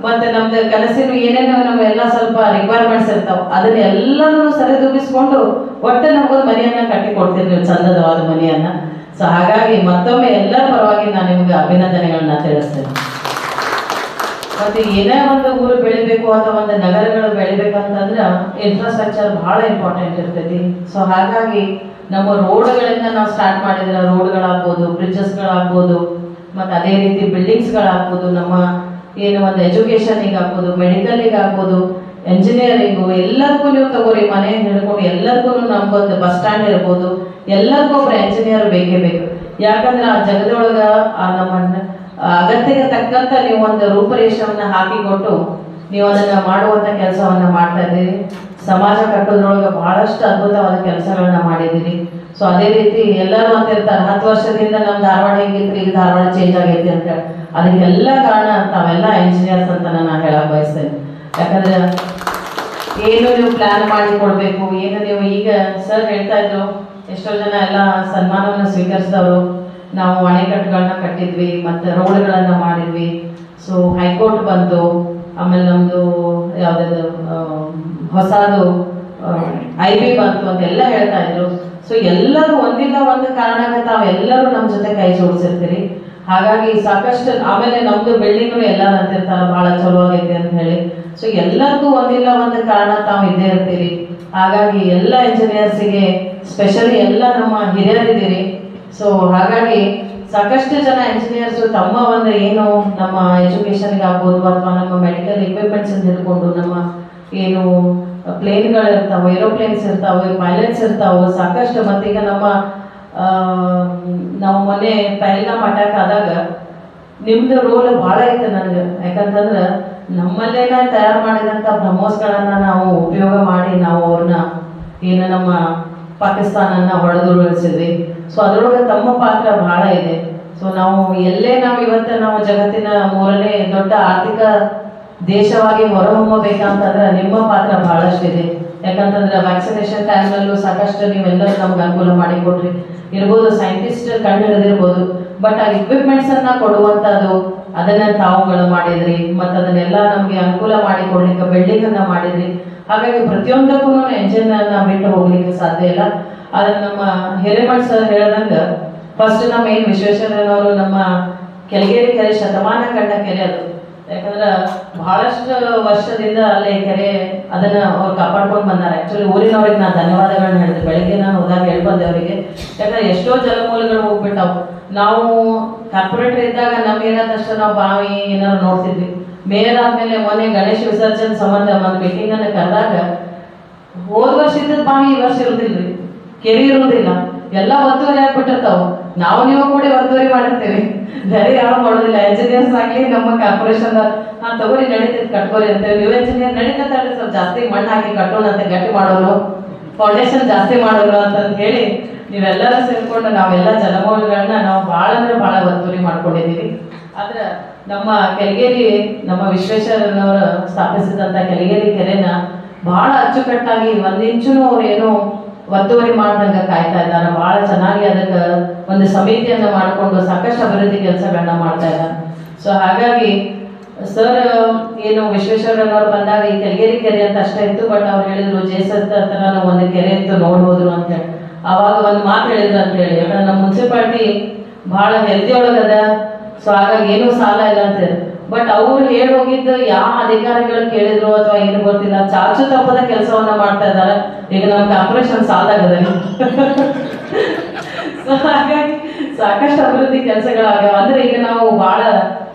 ಮತ್ತೆ ನಮ್ದು ಕನಸಿನ ಏನೇನೋ ನಮ್ಗೆಲ್ಲ ಸ್ವಲ್ಪ ರಿಕ್ವೈರ್ಮೆಂಟ್ಸ್ ಇರ್ತಾವ ಅದನ್ನ ಎಲ್ಲರೂ ಸರಿದೂಗಿಸ್ಕೊಂಡು ಒಟ್ಟು ನಮಗೊಂದು ಮನೆಯನ್ನ ಕಟ್ಟಿ ಕೊಡ್ತೀರಿ ನೀವು, ಚಂದದವಾದ ಮನೆಯನ್ನ. ಸೊ ಹಾಗಾಗಿ ಮತ್ತೊಮ್ಮೆ ಎಲ್ಲರ ಪರವಾಗಿ ನಾನು ನಿಮ್ಗೆ ಅಭಿನಂದನೆಗಳನ್ನ ತಿಳಿಸ್ತೇನೆ. ಮತ್ತೆ ಏನೇ ಒಂದು ಊರು ಬೆಳಿಬೇಕು ಅಥವಾ ಒಂದು ನಗರಗಳು ಬೆಳಿಬೇಕಂತಂದ್ರೆ ಇನ್ಫ್ರಾಸ್ಟ್ರಕ್ಚರ್ ಬಹಳ ಇಂಪಾರ್ಟೆಂಟ್ ಇರ್ತೈತಿ. ಸೊ ಹಾಗಾಗಿ ನಮ್ಮ ರೋಡ್ಗಳಿಂದ ನಾವು ಸ್ಟಾರ್ಟ್ ಮಾಡಿದ್ರೆ ರೋಡ್ಗಳಾಗ್ಬೋದು, ಬ್ರಿಡ್ಜಸ್ಗಳಾಗ್ಬೋದು, ಮತ್ತು ಅದೇ ರೀತಿ ಬಿಲ್ಡಿಂಗ್ಸ್ಗಳಾಗ್ಬೋದು, ನಮ್ಮ ಏನು ಒಂದು ಎಜುಕೇಷನಿಗೆ ಆಗ್ಬೋದು, ಮೆಡಿಕಲಿಗೆ ಆಗ್ಬೋದು, ಎಂಜಿನಿಯರಿಂಗು ಎಲ್ಲರಿಗೂ ನೀವು ತಗೋರಿ, ಮನೆ ಹಿಡ್ಕೊಂಡು ಎಲ್ಲರಿಗೂ ನಮ್ಗೊಂದು ಬಸ್ ಸ್ಟ್ಯಾಂಡ್ ಇರ್ಬೋದು, ಎಲ್ಲರಿಗೂ ಒಬ್ಬರು ಎಂಜಿನಿಯರ್ ಬೇಕೇ ಬೇಕು. ಯಾಕಂದ್ರೆ ಆ ಜಗದೊಳಗ ಆ ನಮ್ಮ ಅಗತ್ಯಕ್ಕೆ ತಕ್ಕಂತ ನೀವು ಒಂದು ರೂಪರೇಷವನ್ನ ಹಾಕಿಕೊಟ್ಟು ನೀವು ಅದನ್ನ ಮಾಡುವಂತ ಕೆಲಸವನ್ನ ಮಾಡ್ತಾ ಇದ್ದೀರಿ. ಸಮಾಜ ಕಟ್ಟೋದ್ರೊಳಗೆ ಬಹಳಷ್ಟು ಅದ್ಭುತವಾದ ಕೆಲಸಗಳನ್ನ ಮಾಡಿದ್ದೀರಿ. ಸೊ ಅದೇ ರೀತಿ ಎಲ್ಲರೂ ಅಂತ ಇರ್ತಾರೆ 10 ವರ್ಷದಿಂದ ನಮ್ಮ ಧಾರವಾಡ ಹೆಂಗಿತ್ತು, ಈಗ ಧಾರವಾಡ ಚೇಂಜ್ ಆಗೈತಿ ಅಂತ ಹೇಳಿ. ಅದಕ್ಕೆಲ್ಲ ಕಾರಣ ತಾವೆಲ್ಲ ಎಂಜಿನಿಯರ್ಸ್ ಅಂತ ನಾನು ಹೇಳಕ್ ಬಯಸ್ತೇನೆ. ಯಾಕಂದ್ರೆ ಏನು ನೀವು ಪ್ಲಾನ್ ಮಾಡಿ ಕೊಡ್ಬೇಕು, ಏನು ನೀವು ಈಗ ಸರ್ ಹೇಳ್ತಾ ಇದ್ರು ಎಷ್ಟೋ ಜನ ಎಲ್ಲ ಸನ್ಮಾನವನ್ನು ಸ್ವೀಕರಿಸಿದವರು. ನಾವು ಅಣೆಕಟ್ಟುಗಳನ್ನ ಕಟ್ಟಿದ್ವಿ, ಮತ್ತು ರೋಡ್ಗಳನ್ನು ಮಾಡಿದ್ವಿ. ಸೊ ಹೈಕೋರ್ಟ್ ಬಂತು, ಆಮೇಲೆ ನಮ್ಮದು ಯಾವುದಾದ್ರು ಹೊಸದು IB ಬಂತು ಅಂತೆಲ್ಲ ಹೇಳ್ತಾ ಇದ್ರು. ಸೊ ಎಲ್ಲರೂ ಒಂದಿಲ್ಲ ಒಂದು ಕಾರಣಕ್ಕೆ ತಾವೆಲ್ಲರೂ ನಮ್ಮ ಜೊತೆ ಕೈ ಜೋಡಿಸಿರ್ತೀರಿ. ಹಾಗಾಗಿ ಸಾಕಷ್ಟು ಆಮೇಲೆ ನಮ್ಮದು ಬಿಲ್ಡಿಂಗ್ಗಳು ಎಲ್ಲರೂ ಅಂತಿರ್ತಾರೆ ಭಾಳ ಚಲೋ ಆಗೈತೆ ಅಂತ ಹೇಳಿ. ಸೊ ಎಲ್ಲರಿಗೂ ಒಂದಿಲ್ಲ ಒಂದು ಕಾರಣ ತಾವು ಇದ್ದೇ ಇರ್ತೀರಿ. ಹಾಗಾಗಿ ಎಲ್ಲ ಇಂಜಿನಿಯರ್ಸಿಗೆ ಸ್ಪೆಷಲಿ ಎಲ್ಲ ನಮ್ಮ ಹಿರಿಯರಿದ್ದೀರಿ. ಸೊ ಹಾಗಾಗಿ ಸಾಕಷ್ಟು ಜನ ಇಂಜಿನಿಯರ್ಸು ತಮ್ಮ ಒಂದು ಏನು ನಮ್ಮ ಎಜುಕೇಷನ್ಗೆ ಆಗ್ಬೋದು ಅಥವಾ ನಮ್ಮ ಮೆಡಿಕಲ್ ಇಕ್ವಿಪ್ಮೆಂಟ್ಸ್ ಹಿಡ್ಕೊಂಡು ನಮ್ಮ ಏನು ಪ್ಲೇನ್ಗಳು ಇರ್ತಾವೆ, ಏರೋಪ್ಲೇನ್ಸ್ ಇರ್ತಾವೆ, ಪೈಲಟ್ಸ್ ಇರ್ತಾವೆ ಸಾಕಷ್ಟು. ಮತ್ತೀಗ ನಾವು ಮೊನ್ನೆ ಪಹಲ್ಗಾಮ್ ಅಟ್ಯಾಕ್ ಆದಾಗ ನಿಮ್ದು ರೋಲ್ ಭಾಳ ಐತೆ ನನಗೆ. ಯಾಕಂತಂದ್ರೆ ನಮ್ಮಲ್ಲೇನ ತಯಾರು ಮಾಡಿದಂಥ ಬ್ರಹ್ಮೋಸ್ಗಳನ್ನ ನಾವು ಉಪಯೋಗ ಮಾಡಿ ನಾವು ಅವ್ರನ್ನ ಏನು ನಮ್ಮ ಪಾಕಿಸ್ತಾನನ್ನ ಹೊಡೆದುರುಳಿಸಿದ್ವಿ. ಸೊ ಅದರೊಳಗೆ ತಮ್ಮ ಪಾತ್ರ ಬಹಳ ಇದೆ. ಸೊ ನಾವು ಎಲ್ಲೇ ನಾವು ಇವತ್ತು ನಾವು ಜಗತ್ತಿನ 3ನೇ ದೊಡ್ಡ ಆರ್ಥಿಕ ದೇಶವಾಗಿ ಹೊರಹೊಮ್ಮಬೇಕಂತಂದ್ರೆ ನಿಮ್ಮ ಪಾತ್ರ ಬಹಳಷ್ಟಿದೆ. ಯಾಕಂತಂದ್ರೆ ವ್ಯಾಕ್ಸಿನೇಷನ್ ಟೈಮ್ನಲ್ಲೂ ಸಾಕಷ್ಟು ನೀವೆಲ್ಲರೂ ನಮ್ಗೆ ಅನುಕೂಲ ಮಾಡಿಕೊಟ್ರಿ ಇರ್ಬೋದು, ಸೈಂಟಿಸ್ಟ್ ಕಂಡು ಹಿಡಿದಿರ್ಬೋದು. ಬಟ್ ಆ ಇಕ್ವಿಪ್ಮೆಂಟ್ಸ್ ಅನ್ನ ಕೊಡುವಂಥದ್ದು ಅದನ್ನ ತಾವುಗಳು ಮಾಡಿದ್ರಿ, ಮತ್ತು ಅದನ್ನೆಲ್ಲ ನಮಗೆ ಅನುಕೂಲ ಮಾಡಿ ಕೊಡ್ಲಿಕ್ಕೆ ಬಿಲ್ಡಿಂಗ್ ಅನ್ನ ಮಾಡಿದ್ರಿ. ಹಾಗಾಗಿ ಪ್ರತಿಯೊಂದಕ್ಕೂ ಎಂಜಿನ್ ಅನ್ನ ಬಿಟ್ಟು ಹೋಗ್ಲಿಕ್ಕೆ ಸಾಧ್ಯ ಇಲ್ಲ. ಆದ್ರೆ ನಮ್ಮ ಹಿರೇಮಠ್ ಸರ್ ಹೇಳ್ದಂಗೆ ಫಸ್ಟ್ ನಮ್ಮ ಏನು ವಿಶ್ವೇಶ್ವರಯ್ಯನವರು ನಮ್ಮ ಕೆಳಗೇರಿ ಕೆರೆ ಶತಮಾನ ಕಂಡ ಕೆರೆ ಅದು ಯಾಕಂದ್ರೆ ಬಹಳಷ್ಟು ವರ್ಷದಿಂದ ಅಲ್ಲೇ ಕೆರೆ ಅದನ್ನ ಅವ್ರು ಕಾಪಾಡ್ಕೊಂಡು ಬಂದಾರೆ. ಆ್ಯಕ್ಚುಲಿ ಊರಿನವ್ರಿಗೆ ನಾನು ಧನ್ಯವಾದಗಳನ್ನ ಹೇಳಿದೆ. ಬೆಳಗ್ಗೆ ನಾನು ಹೋದಾಗ ಹೇಳ್ಬಂದೆ ಅವರಿಗೆ, ಯಾಕಂದ್ರೆ ಎಷ್ಟೋ ಜಲಮೂಲಗಳು ಹೋಗ್ಬಿಟ್ಟವು. ನಾವು ಕಾರ್ಪೊರೇಟರ್ ಇದ್ದಾಗ ನಮ್ಮ ಏನಾದಷ್ಟು ನಾವು ಬಾವಿ ಏನಾದ್ರು ನೋಡ್ತಿದ್ವಿ. ಮೇಯರ್ ಆದ್ಮೇಲೆ ಮೊನ್ನೆ ಗಣೇಶ ವಿಸರ್ಜನೆ ಸಂಬಂಧ ಒಂದು ಮೀಟಿಂಗ್ ಅನ್ನು ಕರೆದಾಗ ಹೋದ ವರ್ಷ ಇದ್ದದ ಬಾವಿ ಈ ವರ್ಷ ಇರುದಿಲ್ರಿ, ಕೆರೆ ಇರುವುದಿಲ್ಲ, ಎಲ್ಲ ಒತ್ತುವರಿ ಆಗ್ಬಿಟ್ಟಿರ್ತಾವ. ನಾವು ನೀವು ಕೂಡ ಒತ್ತುವರಿ ಮಾಡಿರ್ತೇವೆ, ಬೇರೆ ಯಾರು ಮಾಡೋದಿಲ್ಲ. ಎಂಜಿನಿಯರ್ಸ್ ಆಗ್ಲಿ ನಮ್ಮ ಕಾರ್ಪೊರೇಷನ್ ತಗೋರಿ ನಡೀತೈತಿ ಕಟ್ಕೋರಿ ಅಂತೇವೆ. ನೀವು ಎಂಜಿನಿಯರ್ ನಡೀತೈತೆ ಸ್ವಲ್ಪ ಜಾಸ್ತಿ ಮಣ್ಣು ಹಾಕಿ ಕಟ್ಟೋಣ ಅಂತ ಗಟ್ಟಿ ಮಾಡೋರು, ಫೌಂಡೇಶನ್ ಜಾಸ್ತಿ ಮಾಡೋರು ಅಂತಂದು ಹೇಳಿ ನೀವೆಲ್ಲರೂ ಸೇರ್ಕೊಂಡು ನಾವೆಲ್ಲ ಜಲಮೂಲಗಳನ್ನ ನಾವು ಭಾಳ ಅಂದ್ರೆ ಭಾಳ ಒತ್ತುವರಿ ಮಾಡ್ಕೊಂಡಿದ್ದೀವಿ. ಆದ್ರೆ ನಮ್ಮ ಕೆಳಗೇರಿ ನಮ್ಮ ವಿಶ್ವೇಶ್ವರಯ್ಯನವರು ಸ್ಥಾಪಿಸಿದಂಥ ಕೆಳಗೇರಿ ಕೆರೆನ ಭಾಳ ಅಚ್ಚುಕಟ್ಟಾಗಿ ಒಂದಿಂಚೂ ಅವ್ರು ಏನು ಒತ್ತುವರಿ ಮಾಡ್ದಂಗೆ ಕಾಯ್ತಾ ಇದ್ದಾರೆ. ಭಾಳ ಚೆನ್ನಾಗಿ ಅದಕ್ಕೆ ಒಂದು ಸಮಿತಿಯನ್ನು ಮಾಡಿಕೊಂಡು ಸಾಕಷ್ಟು ಅಭಿವೃದ್ಧಿ ಕೆಲಸಗಳನ್ನ ಮಾಡ್ತಾ ಇದ್ದಾರೆ. ಸೊ ಹಾಗಾಗಿ ಸರ್ ಏನು ವಿಶ್ವೇಶ್ವರಯ್ಯನವ್ರು ಬಂದಾಗ ಈ ಕೆಳಗೇರಿ ಕೆರೆ ಅಂತ ಅಷ್ಟೇ ಇತ್ತು, ಬಟ್ ಅವ್ರು ಹೇಳಿದ್ರು ಜೇಸತ್ತ ಹತ್ರ ಒಂದು ಕೆರೆ ಇತ್ತು ನೋಡ್ಬೋದ್ರು ಅಂತ ಹೇಳಿ. ಅವಾಗ ಒಂದು ಮಾತು ಹೇಳಿದ್ರು ಅಂತ ಹೇಳಿ, ಯಾಕಂದ್ರೆ ನಮ್ಮ ಮುನ್ಸಿಪಾಲ್ಟಿ ಭಾಳ ಹೆಲ್ದಿ ಒಳಗದ, ಸೊ ಹಾಗಾಗಿ ಏನೂ ಸಾಲ ಇಲ್ಲ ಅಂತ ಹೇಳಿ. ಬಟ್ ಅವ್ರು ಹೇಳಿ ಹೋಗಿದ್ದು ಯಾವ ಅಧಿಕಾರಿಗಳು ಕೇಳಿದ್ರು ಅಥವಾ ಏನು ಗೊತ್ತಿಲ್ಲ, ಚಾಚು ತಪ್ಪದ ಕೆಲಸವನ್ನ ಮಾಡ್ತಾ ಇದ್ದಾರೆ. ಈಗ ನಮ್ಮ ಕಾರ್ಪೊರೇಷನ್ ಸಾಲಾಗದ. ಸೊ ಹಾಗಾಗಿ ಸಾಕಷ್ಟು ಅಭಿವೃದ್ಧಿ ಕೆಲಸಗಳಾಗ್ಯಾವ. ಅಂದ್ರೆ ಈಗ ನಾವು ಬಹಳ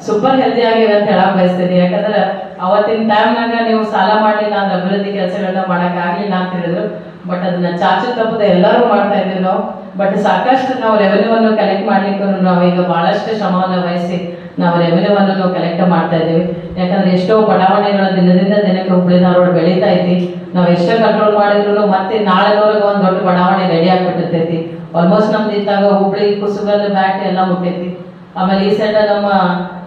ಸೂಪರ್ ಹೆಲ್ದಿ ಆಗಿವೆ ಅಂತ ಹೇಳಕ್ ಬಯಸ್ತೀನಿ. ಯಾಕಂದ್ರೆ ಅವತ್ತಿನ ಟೈಮ್ನಾಗ ನೀವು ಸಾಲ ಮಾಡಲಿಲ್ಲ ಅಂದ್ರೆ ಅಭಿವೃದ್ಧಿ ಕೆಲಸಗಳನ್ನ ಮಾಡಕ್ ಆಗ್ಲಿಲ್ಲ ಅಂತ ಹೇಳಿದ್ರು. ಬಟ್ ಅದನ್ನ ಚಾಚು ತಪ್ಪದ ಎಲ್ಲರೂ ಮಾಡ್ತಾ ಇದ್ದೀವಿ ನಾವು. ಬಟ್ ಸಾಕಷ್ಟು ನಾವು ರೆವೆನ್ಯೂವನ್ನು ಕಲೆಕ್ಟ್ ಮಾಡ್ಲಿಕ್ಕೂ ನಾವು ಈಗ ಬಹಳಷ್ಟು ಶ್ರಮವನ್ನು ವಹಿಸಿ ನಾವು ರೆವೆನ್ಯೂವನ್ನು ಕಲೆಕ್ಟ್ ಮಾಡ್ತಾ ಇದ್ದೀವಿ. ಯಾಕಂದ್ರೆ ಎಷ್ಟೋ ಬಡಾವಣೆಗಳ ದಿನದಿಂದ ದಿನಕ್ಕೆ ಹುಬ್ಳಿ ಧಾರವಾಡ ಬೆಳೀತಾ ಐತಿ. ನಾವು ಎಷ್ಟೋ ಕಂಟ್ರೋಲ್ ಮಾಡಿದ್ರು ಮತ್ತೆ ನಾಳೆವರೆಗೆ ಒಂದು ದೊಡ್ಡ ಬಡಾವಣೆ ರೆಡಿ ಆಗ್ಬಿಟ್ಟಿರ್ತೈತಿ. ಆಲ್ಮೋಸ್ಟ್ ನಮ್ದು ಇದ್ದಾಗ ಹುಬ್ಳಿ ಕುಸುಗಲ್ ಬ್ಯಾಟ್ ಎಲ್ಲ ಮುಟ್ಟೈತಿ. ಆಮೇಲೆ ಈ ಸೈಡ್ ನಮ್ಮ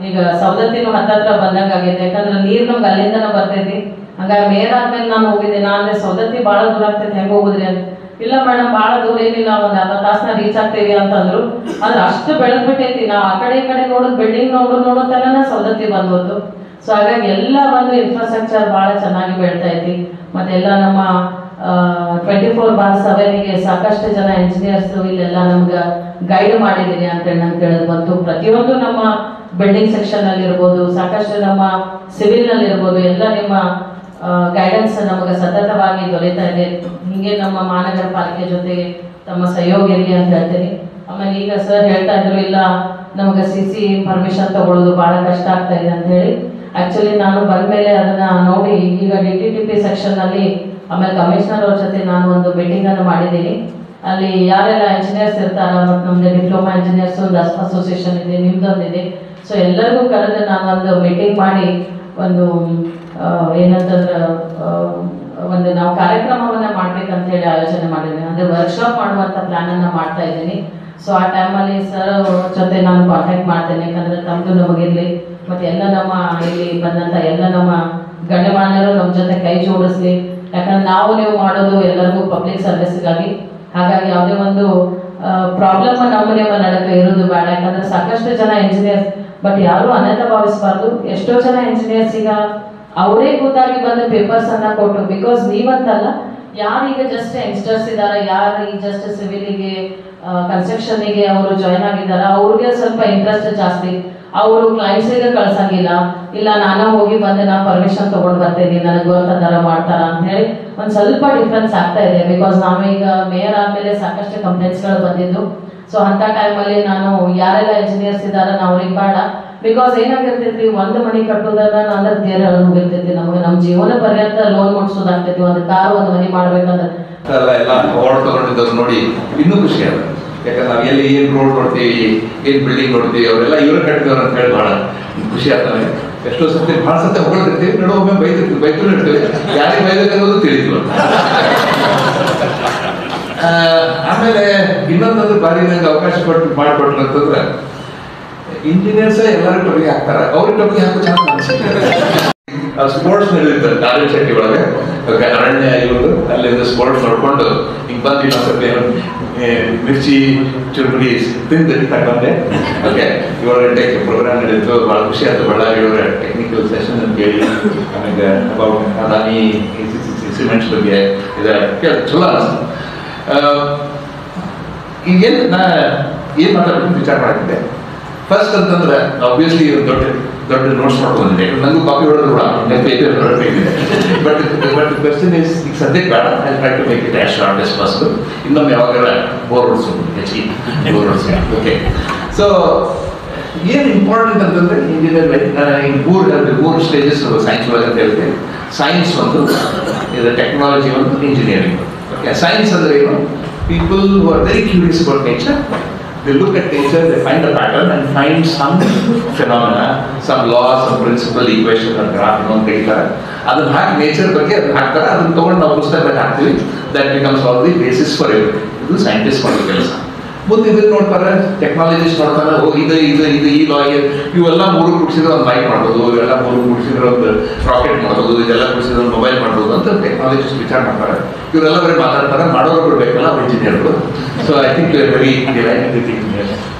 ಈಗ ಸವದತ್ತಿನೂ ಹತ್ತತ್ರ ಬಂದಂಗ ಆಗೈತಿ. ಯಾಕಂದ್ರೆ ನೀರು ನಮ್ಗೆ ಅಲ್ಲಿಂದನೇ ಬರ್ತೈತಿ. ಹಂಗಾಗಿ ಮೇಯರ್ ಆದ್ಮೇಲೆ ನಾನು ಹೋಗಿದ್ದೆ. ನಾನು ಸವದತ್ತಿ ಭಾಳ ದೂರ ಆಗ್ತೈತಿ, ಹೆಂಗೆ ಹೋಗುದ್ರಿ ಅಂತ. ಇಲ್ಲ ಮೇಡಮ್ ಭಾಳ ದೂರ ಏನಿಲ್ಲ, ಒಂದು ಅರ್ಧ ತಾಸನ್ನ ರೀಚ್ ಆಗ್ತೇವಿ ಅಂತಂದ್ರು. ಆದ್ರೆ ಅಷ್ಟು ಬೆಳೆದ್ಬಿಟ್ಟೈತಿ. ನಾವು ಆ ಕಡೆ ಈ ಕಡೆ ನೋಡೋದು ಬಿಲ್ಡಿಂಗ್ ನೋಡೋದೆಲ್ಲ ಸವದತ್ತಿ ಬಂದ್ಬೋದು. ಸೊ ಹಾಗಾಗಿ ಎಲ್ಲ ಒಂದು ಇನ್ಫ್ರಾಸ್ಟ್ರಕ್ಚರ್ ಭಾಳ ಚೆನ್ನಾಗಿ ಬೆಳ್ತಾ ಐತಿ. ಮತ್ತೆಲ್ಲ ನಮ್ಮ 24/7ಗೆ ಸಾಕಷ್ಟು ಜನ ಇಂಜಿನಿಯರ್ಸ್ ಇಲ್ಲೆಲ್ಲ ನಮ್ಗೆ ಗೈಡ್ ಮಾಡಿದ್ದೀನಿ ಅಂತೇಳಿ ನಂಗೆ ತಿಳಿದು ಬಂತು. ಪ್ರತಿಯೊಂದು ನಮ್ಮ ಬಿಲ್ಡಿಂಗ್ ಸೆಕ್ಷನ್ ಅಲ್ಲಿ ಇರ್ಬೋದು, ಸಾಕಷ್ಟು ನಮ್ಮ ಸಿವಿಲ್ ನಲ್ಲಿ ಇರ್ಬೋದು, ಎಲ್ಲ ನಿಮ್ಮ ಗೈಡೆನ್ಸ್ ನಮಗೆ ಸತತವಾಗಿ ದೊರೆತಾ ಇದೆ. ಹಿಂಗೆ ನಮ್ಮ ಮಹಾನಗರ ಪಾಲಿಕೆ ಜೊತೆಗೆ ತಮ್ಮ ಸಹಯೋಗ ಇರಲಿ ಅಂತ ಹೇಳ್ತೀನಿ. ಆಮೇಲೆ ಈಗ ಸರ್ ಹೇಳ್ತಾ ಇದ್ರು, ಇಲ್ಲ ನಮ್ಗೆ CC ಪರ್ಮಿಷನ್ ತಗೊಳ್ಳೋದು ಭಾಳ ಕಷ್ಟ ಆಗ್ತಾ ಇದೆ ಅಂತ ಹೇಳಿ. ಆಕ್ಚುಲಿ ನಾನು ಬಂದ್ಮೇಲೆ ಅದನ್ನ ನೋಡಿ ಈಗ DTTP ಸೆಕ್ಷನ್ ನಲ್ಲಿ ಆಮೇಲೆ ಕಮಿಷನರ್ ಅವ್ರ ಜೊತೆ ನಾನು ಒಂದು ಮೀಟಿಂಗ್ ಅನ್ನು ಮಾಡಿದ್ದೀನಿ. ಅಲ್ಲಿ ಯಾರೆಲ್ಲ ಇಂಜಿನಿಯರ್ಸ್ ಇರ್ತಾರ, ಮತ್ತು ನಮ್ದು ಡಿಪ್ಲೊಮಾ ಇಂಜಿನಿಯರ್ಸ್ ಒಂದು ಅಸೋಸಿಯೇಷನ್ ಇದೆ, ನಿಮ್ದೊಂದಿದೆ. ಸೊ ಎಲ್ಲರಿಗೂ ಕರೆದು ನಾನು ಒಂದು ಮೀಟಿಂಗ್ ಮಾಡಿ ಒಂದು ಏನಂತಂದ್ರೆ ಒಂದು ನಾವು ಕಾರ್ಯಕ್ರಮವನ್ನ ಮಾಡ್ಬೇಕಂತ ಹೇಳಿ ಆಲೋಚನೆ ಮಾಡಿದ್ದೀನಿ. ಅಂದ್ರೆ ವರ್ಕ್ಶಾಪ್ ಮಾಡುವಂತ ಪ್ಲಾನ್ ಅನ್ನ ಮಾಡ್ತಾ ಇದ್ದೀನಿ. ಸೊ ಆ ಟೈಮಲ್ಲಿ ಸರ್ ಜೊತೆ ನಾನು ಕಾಂಟ್ಯಾಕ್ಟ್ ಮಾಡ್ತೇನೆ. ಯಾಕಂದ್ರೆ ತಮ್ಮದು ನಮಗಿರ್ಲಿ, ಮತ್ತೆ ಎಲ್ಲ ನಮ್ಮ ಇಲ್ಲಿ ಬಂದಂತ ಎಲ್ಲ ನಮ್ಮ ಗಣ್ಯಮಾನ್ಯರು ನಮ್ಮ ಜೊತೆ ಕೈ ಜೋಡಿಸ್ಲಿ. ಯಾಕಂದ್ರೆ ನಾವು ನೀವು ಮಾಡೋದು ಎಲ್ಲರಿಗೂ ಪಬ್ಲಿಕ್ ಸರ್ವಿಸ್ಗಾಗಿ. ಹಾಗಾಗಿ ಯಾವುದೇ ಒಂದು ಪ್ರಾಬ್ಲಮ್ ನಮ್ಮ ನಡಕ ಇರೋದು ಬೇಡ. ಯಾಕಂದ್ರೆ ಸಾಕಷ್ಟು ಜನ ಇಂಜಿನಿಯರ್ಸ್, ಬಟ್ ಯಾರು ಅನ್ಯತಾ ಭಾವಿಸಬಾರ್ದು. ಎಷ್ಟೋ ಜನ ಇಂಜಿನಿಯರ್ಸ್ ಈಗ ಅವರೇ ಕೂತಾಗಿ ಬಂದು ಪೇಪರ್ಸ್ ಅನ್ನ ಕೊಟ್ಟು, ಬಿಕಾಸ್ ನೀವಂತಲ್ಲ, ಯಾರೀಗ ಜಸ್ಟ್ ಯಂಗ್ಸ್ಟರ್ಸ್ ಇದ್ದಾರೆ, ಯಾರು ಈಗ ಜಸ್ಟ್ ಸಿವಿಲಿಗೆ ಕನ್ಸ್ಟ್ರಕ್ಷನ್ಗೆ ಅವರು ಜಾಯ್ನ್ ಆಗಿದ್ದಾರೆ, ಅವ್ರಿಗೆ ಸ್ವಲ್ಪ ಇಂಟ್ರೆಸ್ಟ್ ಜಾಸ್ತಿ. ಅವರು ಕ್ಲೈಂಟ್ಸಿಗೆ ಕಳ್ಸಂಗಿಲ್ಲ, ಇಲ್ಲ ನಾನು ಹೋಗಿ ಬಂದು ನಾ ಪರ್ಮಿಷನ್ ತಗೊಂಡು ಬರ್ತೀನಿ, ನನಗೆ ಗೊತ್ತದಾರ ಮಾಡ್ತಾರ ಅಂತ ಹೇಳಿ ಒಂದು ಸ್ವಲ್ಪ ಡಿಫ್ರೆನ್ಸ್ ಆಗ್ತಾ ಇದೆ. ಬಿಕಾಸ್ ನಾನು ಈಗ ಮೇಯರ್ ಆದಮೇಲೆ ಸಾಕಷ್ಟು ಕಂಪ್ಲೇಂಟ್ಸ್ಗಳು ಬಂದಿದ್ದು. ಸೊ ಅಂಥ ಟೈಮಲ್ಲಿ ನಾನು ಯಾರೆಲ್ಲ ಇಂಜಿನಿಯರ್ಸ್ ಇದ್ದಾರೆ ನಾವು ಅವ್ರಿಗೆ ಬೇಡ. ಬಿಕಾಸ್ ಏನಾಗಿರ್ತೈತಿ, ಒಂದು ಮನೆ ಕಟ್ಟೋದನ್ನ ಅಂದ್ರೆ ತೇರ ಹೋಗಿರ್ತೈತಿ. ನಮಗೆ ನಮ್ಮ ಜೀವನ ಪರ್ಯಂತ ಲೋನ್ ಮುಟ್ಸೋದಾಗ್ತೈತಿ. ಒಂದು ಕಾರ್ ಒಂದು ಮನೆ ಮಾಡ್ಬೇಕಂದ್ರೆ
ಎಲ್ಲ ಅವಾರ್ಡ್ ತಗೊಂಡಿದ್ದವ್ರು ನೋಡಿ ಇನ್ನೂ ಖುಷಿ ಆಗುತ್ತೆ. ಯಾಕಂದ್ರೆ ನಾವು ಎಲ್ಲಿ ಏನು ರೋಡ್ ನೋಡ್ತೀವಿ, ಏನು ಬಿಲ್ಡಿಂಗ್ ನೋಡ್ತೀವಿ, ಅವರೆಲ್ಲ ಇವ್ರು ಕಟ್ಟಿದವ್ರು ಅಂತ ಹೇಳಿ ಭಾಳ ಖುಷಿ ಆಗ್ತವೆ. ಎಷ್ಟೋ ಸತಿ ಭಾಳ ಸತಿ ಹೊಗಳ್ತಿರ್ತೀವಿ, ನೋಡೋ ಒಮ್ಮೆ ಬೈತೂ ಇರ್ತೀವಿ, ಯಾರಿಗೆ ಬೈಬೇಕನ್ನೋದು ತಿಳಿದ್ವಿ. ಆಮೇಲೆ ಇನ್ನೊಂದು ಬಾರಿ ನಂಗೆ ಅವಕಾಶ ಮಾಡಿಕೊಟ್ರು ಅಂತಂದ್ರೆ, ಇಂಜಿನಿಯರ್ಸ್ ಎಲ್ಲರೂ ಕಬ್ಬಿಗೆ ಹಾಕ್ತಾರೆ, ಅವ್ರಿಗೆ ಕಬ್ಬಿಗೆ ಹಾಕೋ ಚಾನ್ಸ್. ಸ್ಪೋರ್ಟ್ಸ್ ನಡೆದಿರ್ತಾರೆ ಕಾಲೇಜ್ ಶೆಟ್ಟಿ ಒಳಗೆ, ಅರಣ್ಯ ಇವರು ಅಲ್ಲಿಂದ ಸ್ಪೋರ್ಟ್ಸ್ ನೋಡ್ಕೊಂಡು ಹಿಂಗೆ ಬಂದು ಇನ್ನೊಂದು ಮಿರ್ಚಿ ಚುರುಮುರಿ ತಿಂದು ತಗೊಂಡೆ. ಓಕೆ, 7 ಗಂಟೆಗೆ ಪ್ರೋಗ್ರಾಮ್ ನಡೆಯಿತು, ಭಾಳ ಖುಷಿ ಆಯ್ತು. ಬಳ್ಳಾರಿ ಅವರ ಟೆಕ್ನಿಕಲ್ ಸೆಷನ್ ಅಂತ ಕೇಳಿ, ಆಮೇಲೆ ಅಬೌಟ್ ಅದಾನಿ ಸಿಮೆಂಟ್ಸ್ ಬಗ್ಗೆ ಕೇಳಿ ಚಲೋ ಅನಿಸ್ತು. ಈಗೇನು ನಾ ಏನು ಮಾತಾಡ್ಬೇಕು ವಿಚಾರ ಮಾಡಿದ್ದೆ. ಫಸ್ಟ್ ಅಂತಂದ್ರೆ ಆಬ್ವಿಯಸ್ಲಿ ದೊಡ್ಡ
ದೊಡ್ಡ ನೋಟ್ಸ್ ಮಾಡ್ಕೊಂಡಿದೆ. ನನಗೂ ಕಾಪಿ ಹೊಡೆದ್ರು ಕೂಡ ಪೇಪರ್ ಹೊರಬೇಕಿದೆ. ಬಟ್ ಕ್ವೆಶ್ಚನ್ ಇಸ್ ಈಗ ಸದ್ಯಕ್ಕೆ ಬೇಡ, I try to make it as short as possible. ಇನ್ನೊಮ್ಮೆ ಯಾವಾಗೆಲ್ಲ ಬೋರ್ ಹೊಡ್ಸೋದು ಹೆಚ್ಚಿಗೆ ಬೋರ್ ಹೊಡ್ಸೋದು. ಓಕೆ, ಸೊ ಏನು ಇಂಪಾರ್ಟೆಂಟ್ ಅಂತಂದರೆ ಇಂಜಿನಿಯರ್ ಲೈಫ್ ಮೂರು ಸ್ಟೇಜಸ್ ಸೈನ್ಸ್ ಒಳಗೆ ಅಂತ ಹೇಳ್ತೇವೆ. ಸೈನ್ಸ್ ಒಂದು, ಇದು ಟೆಕ್ನಾಲಜಿ ಒಂದು, ಇಂಜಿನಿಯರಿಂಗ್. ಓಕೆ, ಸೈನ್ಸ್ ಅಂದರೆ ಏನು? People who are very curious about nature. They look at nature, they find a pattern and find some phenomena, some law, some principle, equation or graph ಅಂತ ಹೇಳ್ತಾರೆ. ಅದನ್ನ ಹಾಕಿ nature ಬಗ್ಗೆ ಅದನ್ನ ಹಾಕ್ತಾರೆ, ಅದನ್ನ ತೊಗೊಂಡು ನಾವು ಪುಸ್ತಕದಲ್ಲಿ ಹಾಕ್ತೀವಿ. That becomes all the basis for everything. ಇದು ಸೈಂಟಿಸ್ಟ್ ಮಾಡೋ ಕೆಲಸ. ಮುಂದೆ ಇದನ್ನು ನೋಡ್ತಾರೆ, ಟೆಕ್ನಾಲಜಿಸ್ಟ್ ನೋಡ್ತಾರೆ, ಇದು ಈ ಲಾ, ಇವೆಲ್ಲ ಮೂರು ಕೂಡಿಸಿದ್ರೆ ಒಂದು ಲೈಟ್ ಮಾಡ್ಬೋದು, ಇವೆಲ್ಲ ಮೂರು ಕೂಡಿಸಿದ್ರೆ ಒಂದು ರಾಕೆಟ್ ಮಾಡ್ಬೋದು, ಇದೆಲ್ಲ ಕೂಡಿಸಿದ್ರೆ ಒಂದು ಮೊಬೈಲ್ ಮಾಡ್ಬೋದು ಅಂತ ಟೆಕ್ನಾಲಜಿಸ್ಟ್ ವಿಚಾರ ಮಾಡ್ತಾರೆ. ಇವರೆಲ್ಲ ಬರೀ ಮಾತಾಡ್ತಾರೆ, ಮಾಡೋರು ಬಿಡಬೇಕಲ್ಲ ಅವ್ರು ಇಂಜಿನಿಯರ್ಗಳು. So I think very delight with engineer.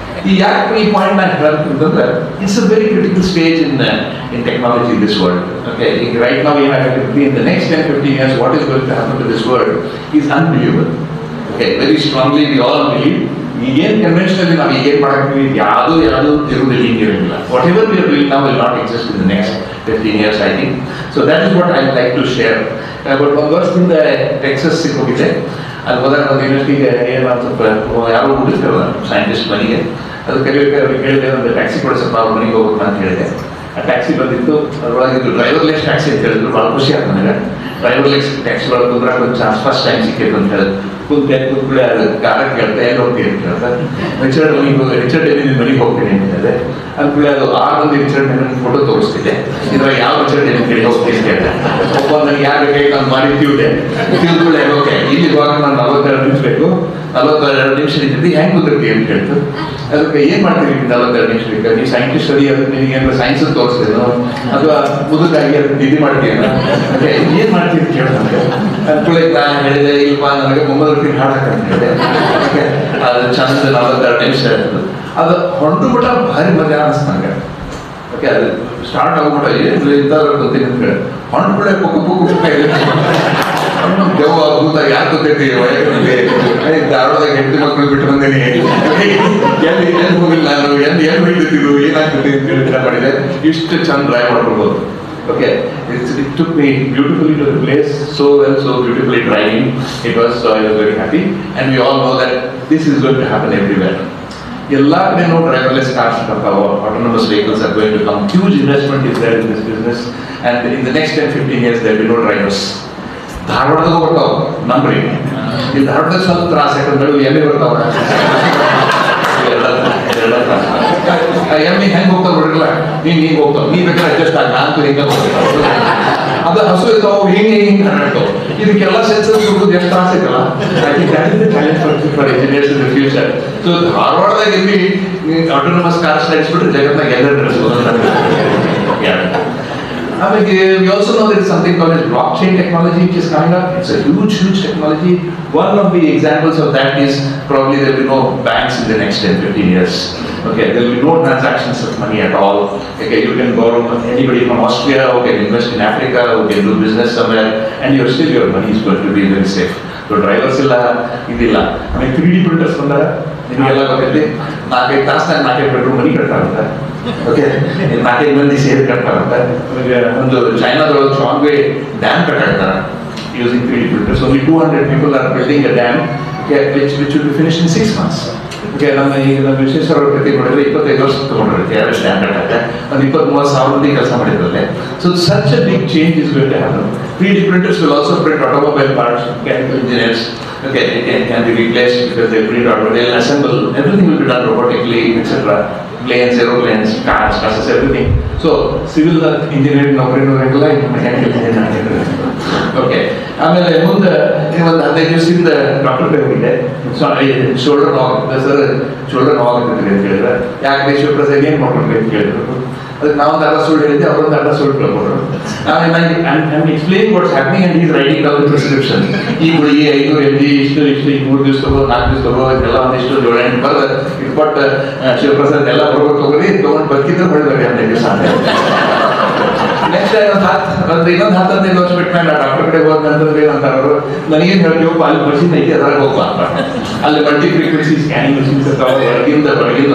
ಈ ಯಾಕೆ ಈ ಪಾಯಿಂಟ್ ನಾನು ಹೇಳ್ತಂತಂದ್ರೆ it's a very critical stage in technology in this world. Okay, ಈಗ ರೈಟ್ ನಾವು ಏನಾಗುತ್ತೆ in the next 10-15 years what is going to happen to this world is unbelievable. Okay, very strongly we all believe ಈಗೇನು conventionally ನಾವು ಈಗೇನು ಮಾಡಕ್ಕೆ ಯಾವುದು ಇರುವುದಿಲ್ಲ, ಹಿಂಗಿರಂಗಿಲ್ಲ. Whatever we are doing now will not exist in the next 15 years I think. So that is what I like to share. But ಒಂದು ವರ್ಷದಿಂದ ಟೆಕ್ಸಸ್ಗೆ ಹೋಗಿದ್ದೆ. ಅಲ್ಲಿ ಹೋದಾಗ ಒಂದು ಯೂನಿವರ್ಸಿಟಿಗೆ ಏನು ಸ್ವಲ್ಪ ಯಾರೋ ಹುಡುಗಿರ್ತಾರಲ್ಲ ಸೈಂಟಿಸ್ಟ್ ಮನೆಗೆ, ಅದು ಕೇಳಿದೆ, ಒಂದು ಟ್ಯಾಕ್ಸಿ ಕೊಡಿಸಪ್ಪ ಅವ್ರ ಮನೆಗೆ ಹೋಗ್ಬೇಕು ಅಂತ ಹೇಳಿದೆ. ಆ ಟ್ಯಾಕ್ಸಿ ಬಂದಿತ್ತು, ಅದರೊಳಗೆ ಇದು ಡ್ರೈವರ್ಲೆಸ್ ಟ್ಯಾಕ್ಸಿ ಅಂತ ಹೇಳಿದ್ರು. ಭಾಳ ಖುಷಿ ಆಯ್ತು ನನಗೆ. ಡ್ರೈವರ್ಲೆಸ್ ಟ್ಯಾಕ್ಸಿ ಒಳಗೆ ಕುಂದ್ರಾಗ ಒಂದು ಚಾನ್ಸ್ ಫಸ್ಟ್ ಟೈಮ್ ಸಿಕ್ಕಿತ್ತು ಅಂತ ಹೇಳಿದ್ರು. ಕೂತ್ಬಿಡಿ ಅದು ಕಾರಕ್ಕೆ ಕೇಳ್ತಾ ಎಲ್ಲಿ ಹೋಗ್ತೀನಿ ಅಂತ ಹೇಳ್ತಾರೆ. ರಿಚರ್ಡ್ ಎಲ್ಲಿ ಮನೆಗೆ ಹೋಗ್ತೀನಿ ಅಂತ ಹೇಳಿದೆ. ಅಂದ್ಕೂಳೆ ಅದು ಒಂದು ರಿಚರ್ಡ್ ನನ್ನ ಫೋಟೋ ತೋರಿಸ್ತಿದ್ದೆ. ಇದ್ರಾಗ ಯಾವ ರಿಚರ್ಡ್ ಎಲ್ಲಿ ಕಡೆ ಹೋಗ್ತೀನಿ ಅಂತ ಹೇಳ್ದೆ. ಒಬ್ಬ ನನಗೆ ಯಾರು ಬೇಕಾಗಿ ನಾನು ಮಾಡಿ ತಿಳ್ಕೊಳ್ಳೆ ಓಕೆ ಇಲ್ಲಿ ಇವಾಗ ನಾನು 42 ನಿಮಿಷ ಬೇಕು, 42 ನಿಮಿಷ ನಿಂತಿದ್ದೆ ಹೆಂಗೆ ಕುದಿರ್ತೀವಿ ಅಂತ ಹೇಳ್ತು. ಅದಕ್ಕೆ ಏನು ಮಾಡ್ತೀವಿ 42 ನಿಮಿಷ ಬೇಕು? ನೀವು ಸೈಂಟಿಸ್ಟ್ ಅದಿ, ಅದಕ್ಕೆ ನಿನಗೆ ಏನಾದ್ರು ಸೈನ್ಸ್ ತೋರಿಸ್ತೀನೋ ಅಥವಾ ಮುದುಕಾಗಿ ಅದಕ್ಕೆ ನಿಧಿ ಮಾಡ್ತೀನೋ, ಅದೇ ಏನು ಮಾಡ್ತೀವಿ ಅಂತ ಕೇಳ್ತಾನೆ. ಅಂದ್ಕೂಳೆ ನಾನು ಹೇಳಿದೆ, ಇಲ್ಪ ನನಗೆ ಮೊಮ್ಮದ ರೊಟ್ಟಿ ಹಾಡಕ್ಕಂತ ಹೇಳಿದೆ. ಓಕೆ, ಅದು ಚಂದ 42 ನಿಮಿಷ ಇರ್ತದೆ. ಅದು ಹೊಂಟು ಬಿಟ್ಟ ಭಾರಿ ಮಜಾ ಅನಿಸ್ತು ನನಗೆ. ಓಕೆ, ಅದು ಸ್ಟಾರ್ಟ್ ಆಗ್ಬಿಟ್ಟ ಏನು ಇಂಥವ್ರು ಗೊತ್ತೀನಿ ಅಂತ ಹೇಳಿ ಹೊಂಟು ಬಿಡ ಪುಕ್ಕ ದೆವ್ವ ಭೂತ ಯಾರು ಗೊತ್ತೈತಿ ವಯಸ್ಸಿನಲ್ಲಿ ಧಾರವಾಡದಾಗ ಹೆಂಡತಿ ಮಕ್ಕಳು ಬಿಟ್ಟು ಬಂದೇನಿ, ಎಲ್ಲಿ ಹೋಗಿಲ್ಲ ನಾನು, ಎಲ್ಲಿ ಹೋಗಿದ್ದು ಏನಾಗ್ತದೆ ಅಂತ ಹೇಳಿ ಮಾಡಿದೆ. ಇಷ್ಟು ಚಂದ ಡ್ರೈವ್ ಮಾಡ್ಕೊಳ್ಬೋದು. Okay, it took me beautifully to the place, so well, so beautifully driving. It was, so I was very happy. And we all know that this is going to happen everywhere. Ella kade no driverless cars ಬರ್ತಾವ, autonomous vehicles are going to come. Huge investment is there in this business, and in the next 10-15 years there will be no drivers. ಧಾರವಾಡದಾಗ ಬರ್ತಾವ ನಂಬ್ರಿ, ಈ ಧಾರವಾಡದಾಗ ಸ್ವಲ್ಪ ತ್ರಾಸ, ಯಾಕಂದ್ರೆ ಎಲ್ಲಿ ಬರ್ತಾವ ಎಮ್ಮಿ ಹೆಂಗೆ ಹೋಗ್ತಾವ ನೋಡಿರಲ್ಲ, ನೀನು ಹಿಂಗೆ ಹೋಗ್ತಾವ, ನೀ ಬೇಕಾದ್ರೆ ಅಡ್ಜಸ್ಟ್ ಆಗ ನಾನು ಹಿಂಗೆ ಹೋಗ್ತಾವ. ಅದು ಹಸು ಇರ್ತಾವ ಹಿಂಗೆ ಹಾಡ್ತಾವ. ಇದಕ್ಕೆಲ್ಲ ಸೆನ್ಸಸ್ ಹುಡುಗದು ಎಷ್ಟು ತ್ರಾಸ ಐತಲ್ಲ. For engineers in the future. So ಧಾರವಾಡದಾಗ ಎಲ್ಲಿ ಆಟೋನಮಸ್ ಕಾರ್ಸ್ ನಡೆಸ್ಬಿಟ್ರೆ ಜಗತ್ನಾಗ ಎಲ್ಲರೂ ನಡೆಸ್ಬೋದು. I mean, we also know there is something called as blockchain technology which is coming up. It's a huge technology. One of the examples of that is probably there will be no banks in the next 10-15 years. Okay, there will be no transactions of money at all. Okay, you can borrow anybody from Austria who can invest in Africa, who can do business somewhere, and your money is going to be very safe. So drivers ಇಲ್ಲ ಇದಿಲ್ಲ. ಆಮೇಲೆ 3D printers ಬಂದಾಗ ನಿಮಗೆಲ್ಲ ಗೊತ್ತೈತಿ, 4-5 ತಾಸ್ನಾಗ 4 bedroom ಮನಿ ಕಟ್ಟಾಗುತ್ತೆ. Okay, 4 ಮಂದಿ ಸೇರಿ ಕಟ್ಟಾಗುತ್ತೆ. ಒಂದು ಚೈನಾದೊಳಗೆ ಶಾಂಗ್ವೆ dam ಕಟ್ಟಾಡ್ತಾರೆ using 3D printers. Only 200 people are building a dam, okay, which will be finished in 6 months. Okay, ನಮ್ಮ ವಿಶ್ವೇಶ್ವರ ಪ್ರತಿ ನೋಡಿದ್ರೆ 25 ವರ್ಷ ತಗೊಂಡಿರುತ್ತೆ ಯಾರು ಡ್ಯಾಮ್ ಕಟ್ಟಕ್ಕೆ. ಒಂದು 20-30 ಸಾವಿರ ಮಂದಿ ಕೆಲಸ ಮಾಡಿದ್ರಲ್ಲೇ. So such a big change is going to happen. 3D printers will also print automobile parts, mechanical engineers. Okay, it can be replaced because they print automobile, they'll assemble, everything will be done robotically, etc. Planes, aeroplanes, cars, buses, everything. So civil engineering ನೌಕರಿನೂ ಇರಲ್ಲ, mechanical engineering. Okay, ಆಮೇಲೆ ಮುಂದೆ ಒಂದು 15 ದಿವಸದಿಂದ doctor ಕೈ ಹೋಗಿದ್ದೆ. Shoulder ನೋವಾಗುತ್ತೆ sir, shoulder ನೋವಾಗುತ್ತಿದ್ರಿ ಅಂತ ಹೇಳಿದ್ರೆ, ಯಾಕೆ ಶಿವಪ್ರಸಾದ್ ಏನು ಮಾಡ್ಕೊಂಡ್ರಿ ಅಂತ ಕೇಳಿದ್ರು. ಅದಕ್ಕೆ ನಾವೊಂದು ಅರ್ಧ ಸುಳ್ಳು ಹೇಳಿದ್ದೆ, ಅವರೊಂದು ಅರ್ಧ ಸುಳ್ಳು ಕೇಳ್ಕೊಂಡ್ರು. ನಾನು explain what's happening and is writing down the prescription. ಈ ಗುಳಿಗೆ 500 mg ಇಷ್ಟು 3 ದಿವಸ ತಗೋ, 4 ದಿವಸ ತಗೋ, ಇದೆಲ್ಲ ಒಂದಿಷ್ಟು 7-8 ಬರೋದು ಇದು ಕೊಟ್ಟು ಶಿವಪ್ರಸಾದ್ ಎಲ್ಲ ಬರ್ಬೋದು ತಗೋರಿ, ತೊಗೊಂಡು ಬದುಕಿದ್ರೆ ಹೊಳಿಬೇಡಿ 15 ದಿವಸ ಅಂತ. ನೆಕ್ಸ್ಟ್ ಇನ್ನೊಂದು 10-15 ವರ್ಷ ಬಿಟ್ಟು ನಾನು ಡಾಕ್ಟರ್ ಕಡೆ ಹೋದಂತಂದ್ರೆ ಏನಂತಾರೆ ಅವರು, ನನಗೇನು ಹೇಳ್ತೀವಪ್ಪ ಅಲ್ಲಿ ಮಷಿನ್ ಐತಿ ಅದ್ರಾಗ ಹೋಗ್ಬಾ ಅಂತ. ಅಲ್ಲಿ ಮಲ್ಟಿ ಫ್ರೀಕ್ವೆನ್ಸಿ ಸ್ಕ್ಯಾನಿಂಗ್ ಮಷಿನ್ಸ್ ಇರ್ತಾವೆ,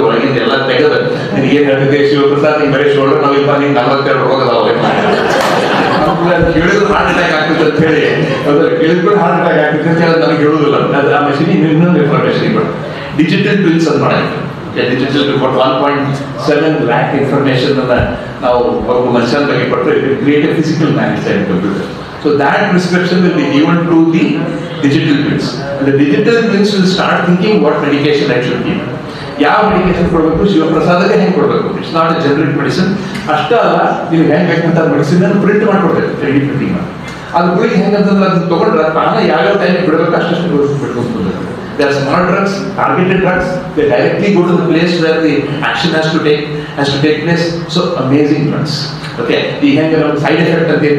ಒಳಗಿಂದ ಎಲ್ಲ ತೆಗೆದು ನಿನಗೇನು ಹೇಳ್ತಿದ್ದೆ ಶಿವಪ್ರಸಾದ್, ನೀನು ಬರೀ ಶೋಲ್ಡರ್ ನೋವಿಲ್ಲ, ನೀನು 42 ರೋಗ ಅದಾವೆ ಕೇಳಿದ್ರು ಹಾರ್ಟ್ ಅಟ್ಯಾಕ್ ಆಗ್ತದೆ ಅಂತ ಹೇಳಿ, ಅದ್ರ ಕೇಳಿದ್ರು ಹಾರ್ಟ್ ಅಟ್ಯಾಕ್ ಆಗ್ತದೆ ಅಂತ ಹೇಳಿ ನನಗೆ ಹೇಳುದಿಲ್ಲ. ಆ ಮಷಿನ್ ಇನ್ನೊಂದು ಇನ್ಫಾರ್ಮೇಶನ್ ಡಿಜಿಟಲ್ ಟ್ವಿನ್ಸ್ ಅಂತ ಮಾಡಿದ್ರು. ಡಿಜಿಟಲ್ ರಿಪೋರ್ಟ್ 1.7 lakh ಇನ್ಫಾರ್ಮೇಶನ್ ಅನ್ನ ನಾವು ಒಬ್ಬ ಮನುಷ್ಯನ ಬಗ್ಗೆ ಕೊಟ್ಟರೆ create A physical man inside computer. So that prescription will be given to the digital twins. And the digital twins will start thinking what medication I should give. ಯಾವ medication ಕೊಡಬೇಕು, ಶಿವಪ್ರಸಾದಕ್ಕೆ ಹೆಂಗೆ ಕೊಡಬೇಕು. It's not A generic medicine. ಅಷ್ಟೇ ಅಲ್ಲ, ನೀವು ಹೆಂಗೆ ಬೇಕಂತ medicine ಅನ್ನು ಪ್ರಿಂಟ್ ಮಾಡ್ಕೊಡ್ಬೇಕು 3D ಪ್ರಿಂಟಿಂಗ್ ಮಾಡಿ. ಅದು ಗುಳಿಗೆ ಹೆಂಗಂತಂದ್ರೆ ಅದನ್ನ ತಗೊಂಡ್ರೆ ತಾನೇ ಯಾವ್ಯಾವ ಟೈಮ್ ಬಿಡಬೇಕು ಅಷ್ಟು ಬಿಡ್ಕೊಂಡು. There are small drugs, targeted drugs. They directly go to the place where the action has to take place. So amazing drugs. Okay, the side effect of the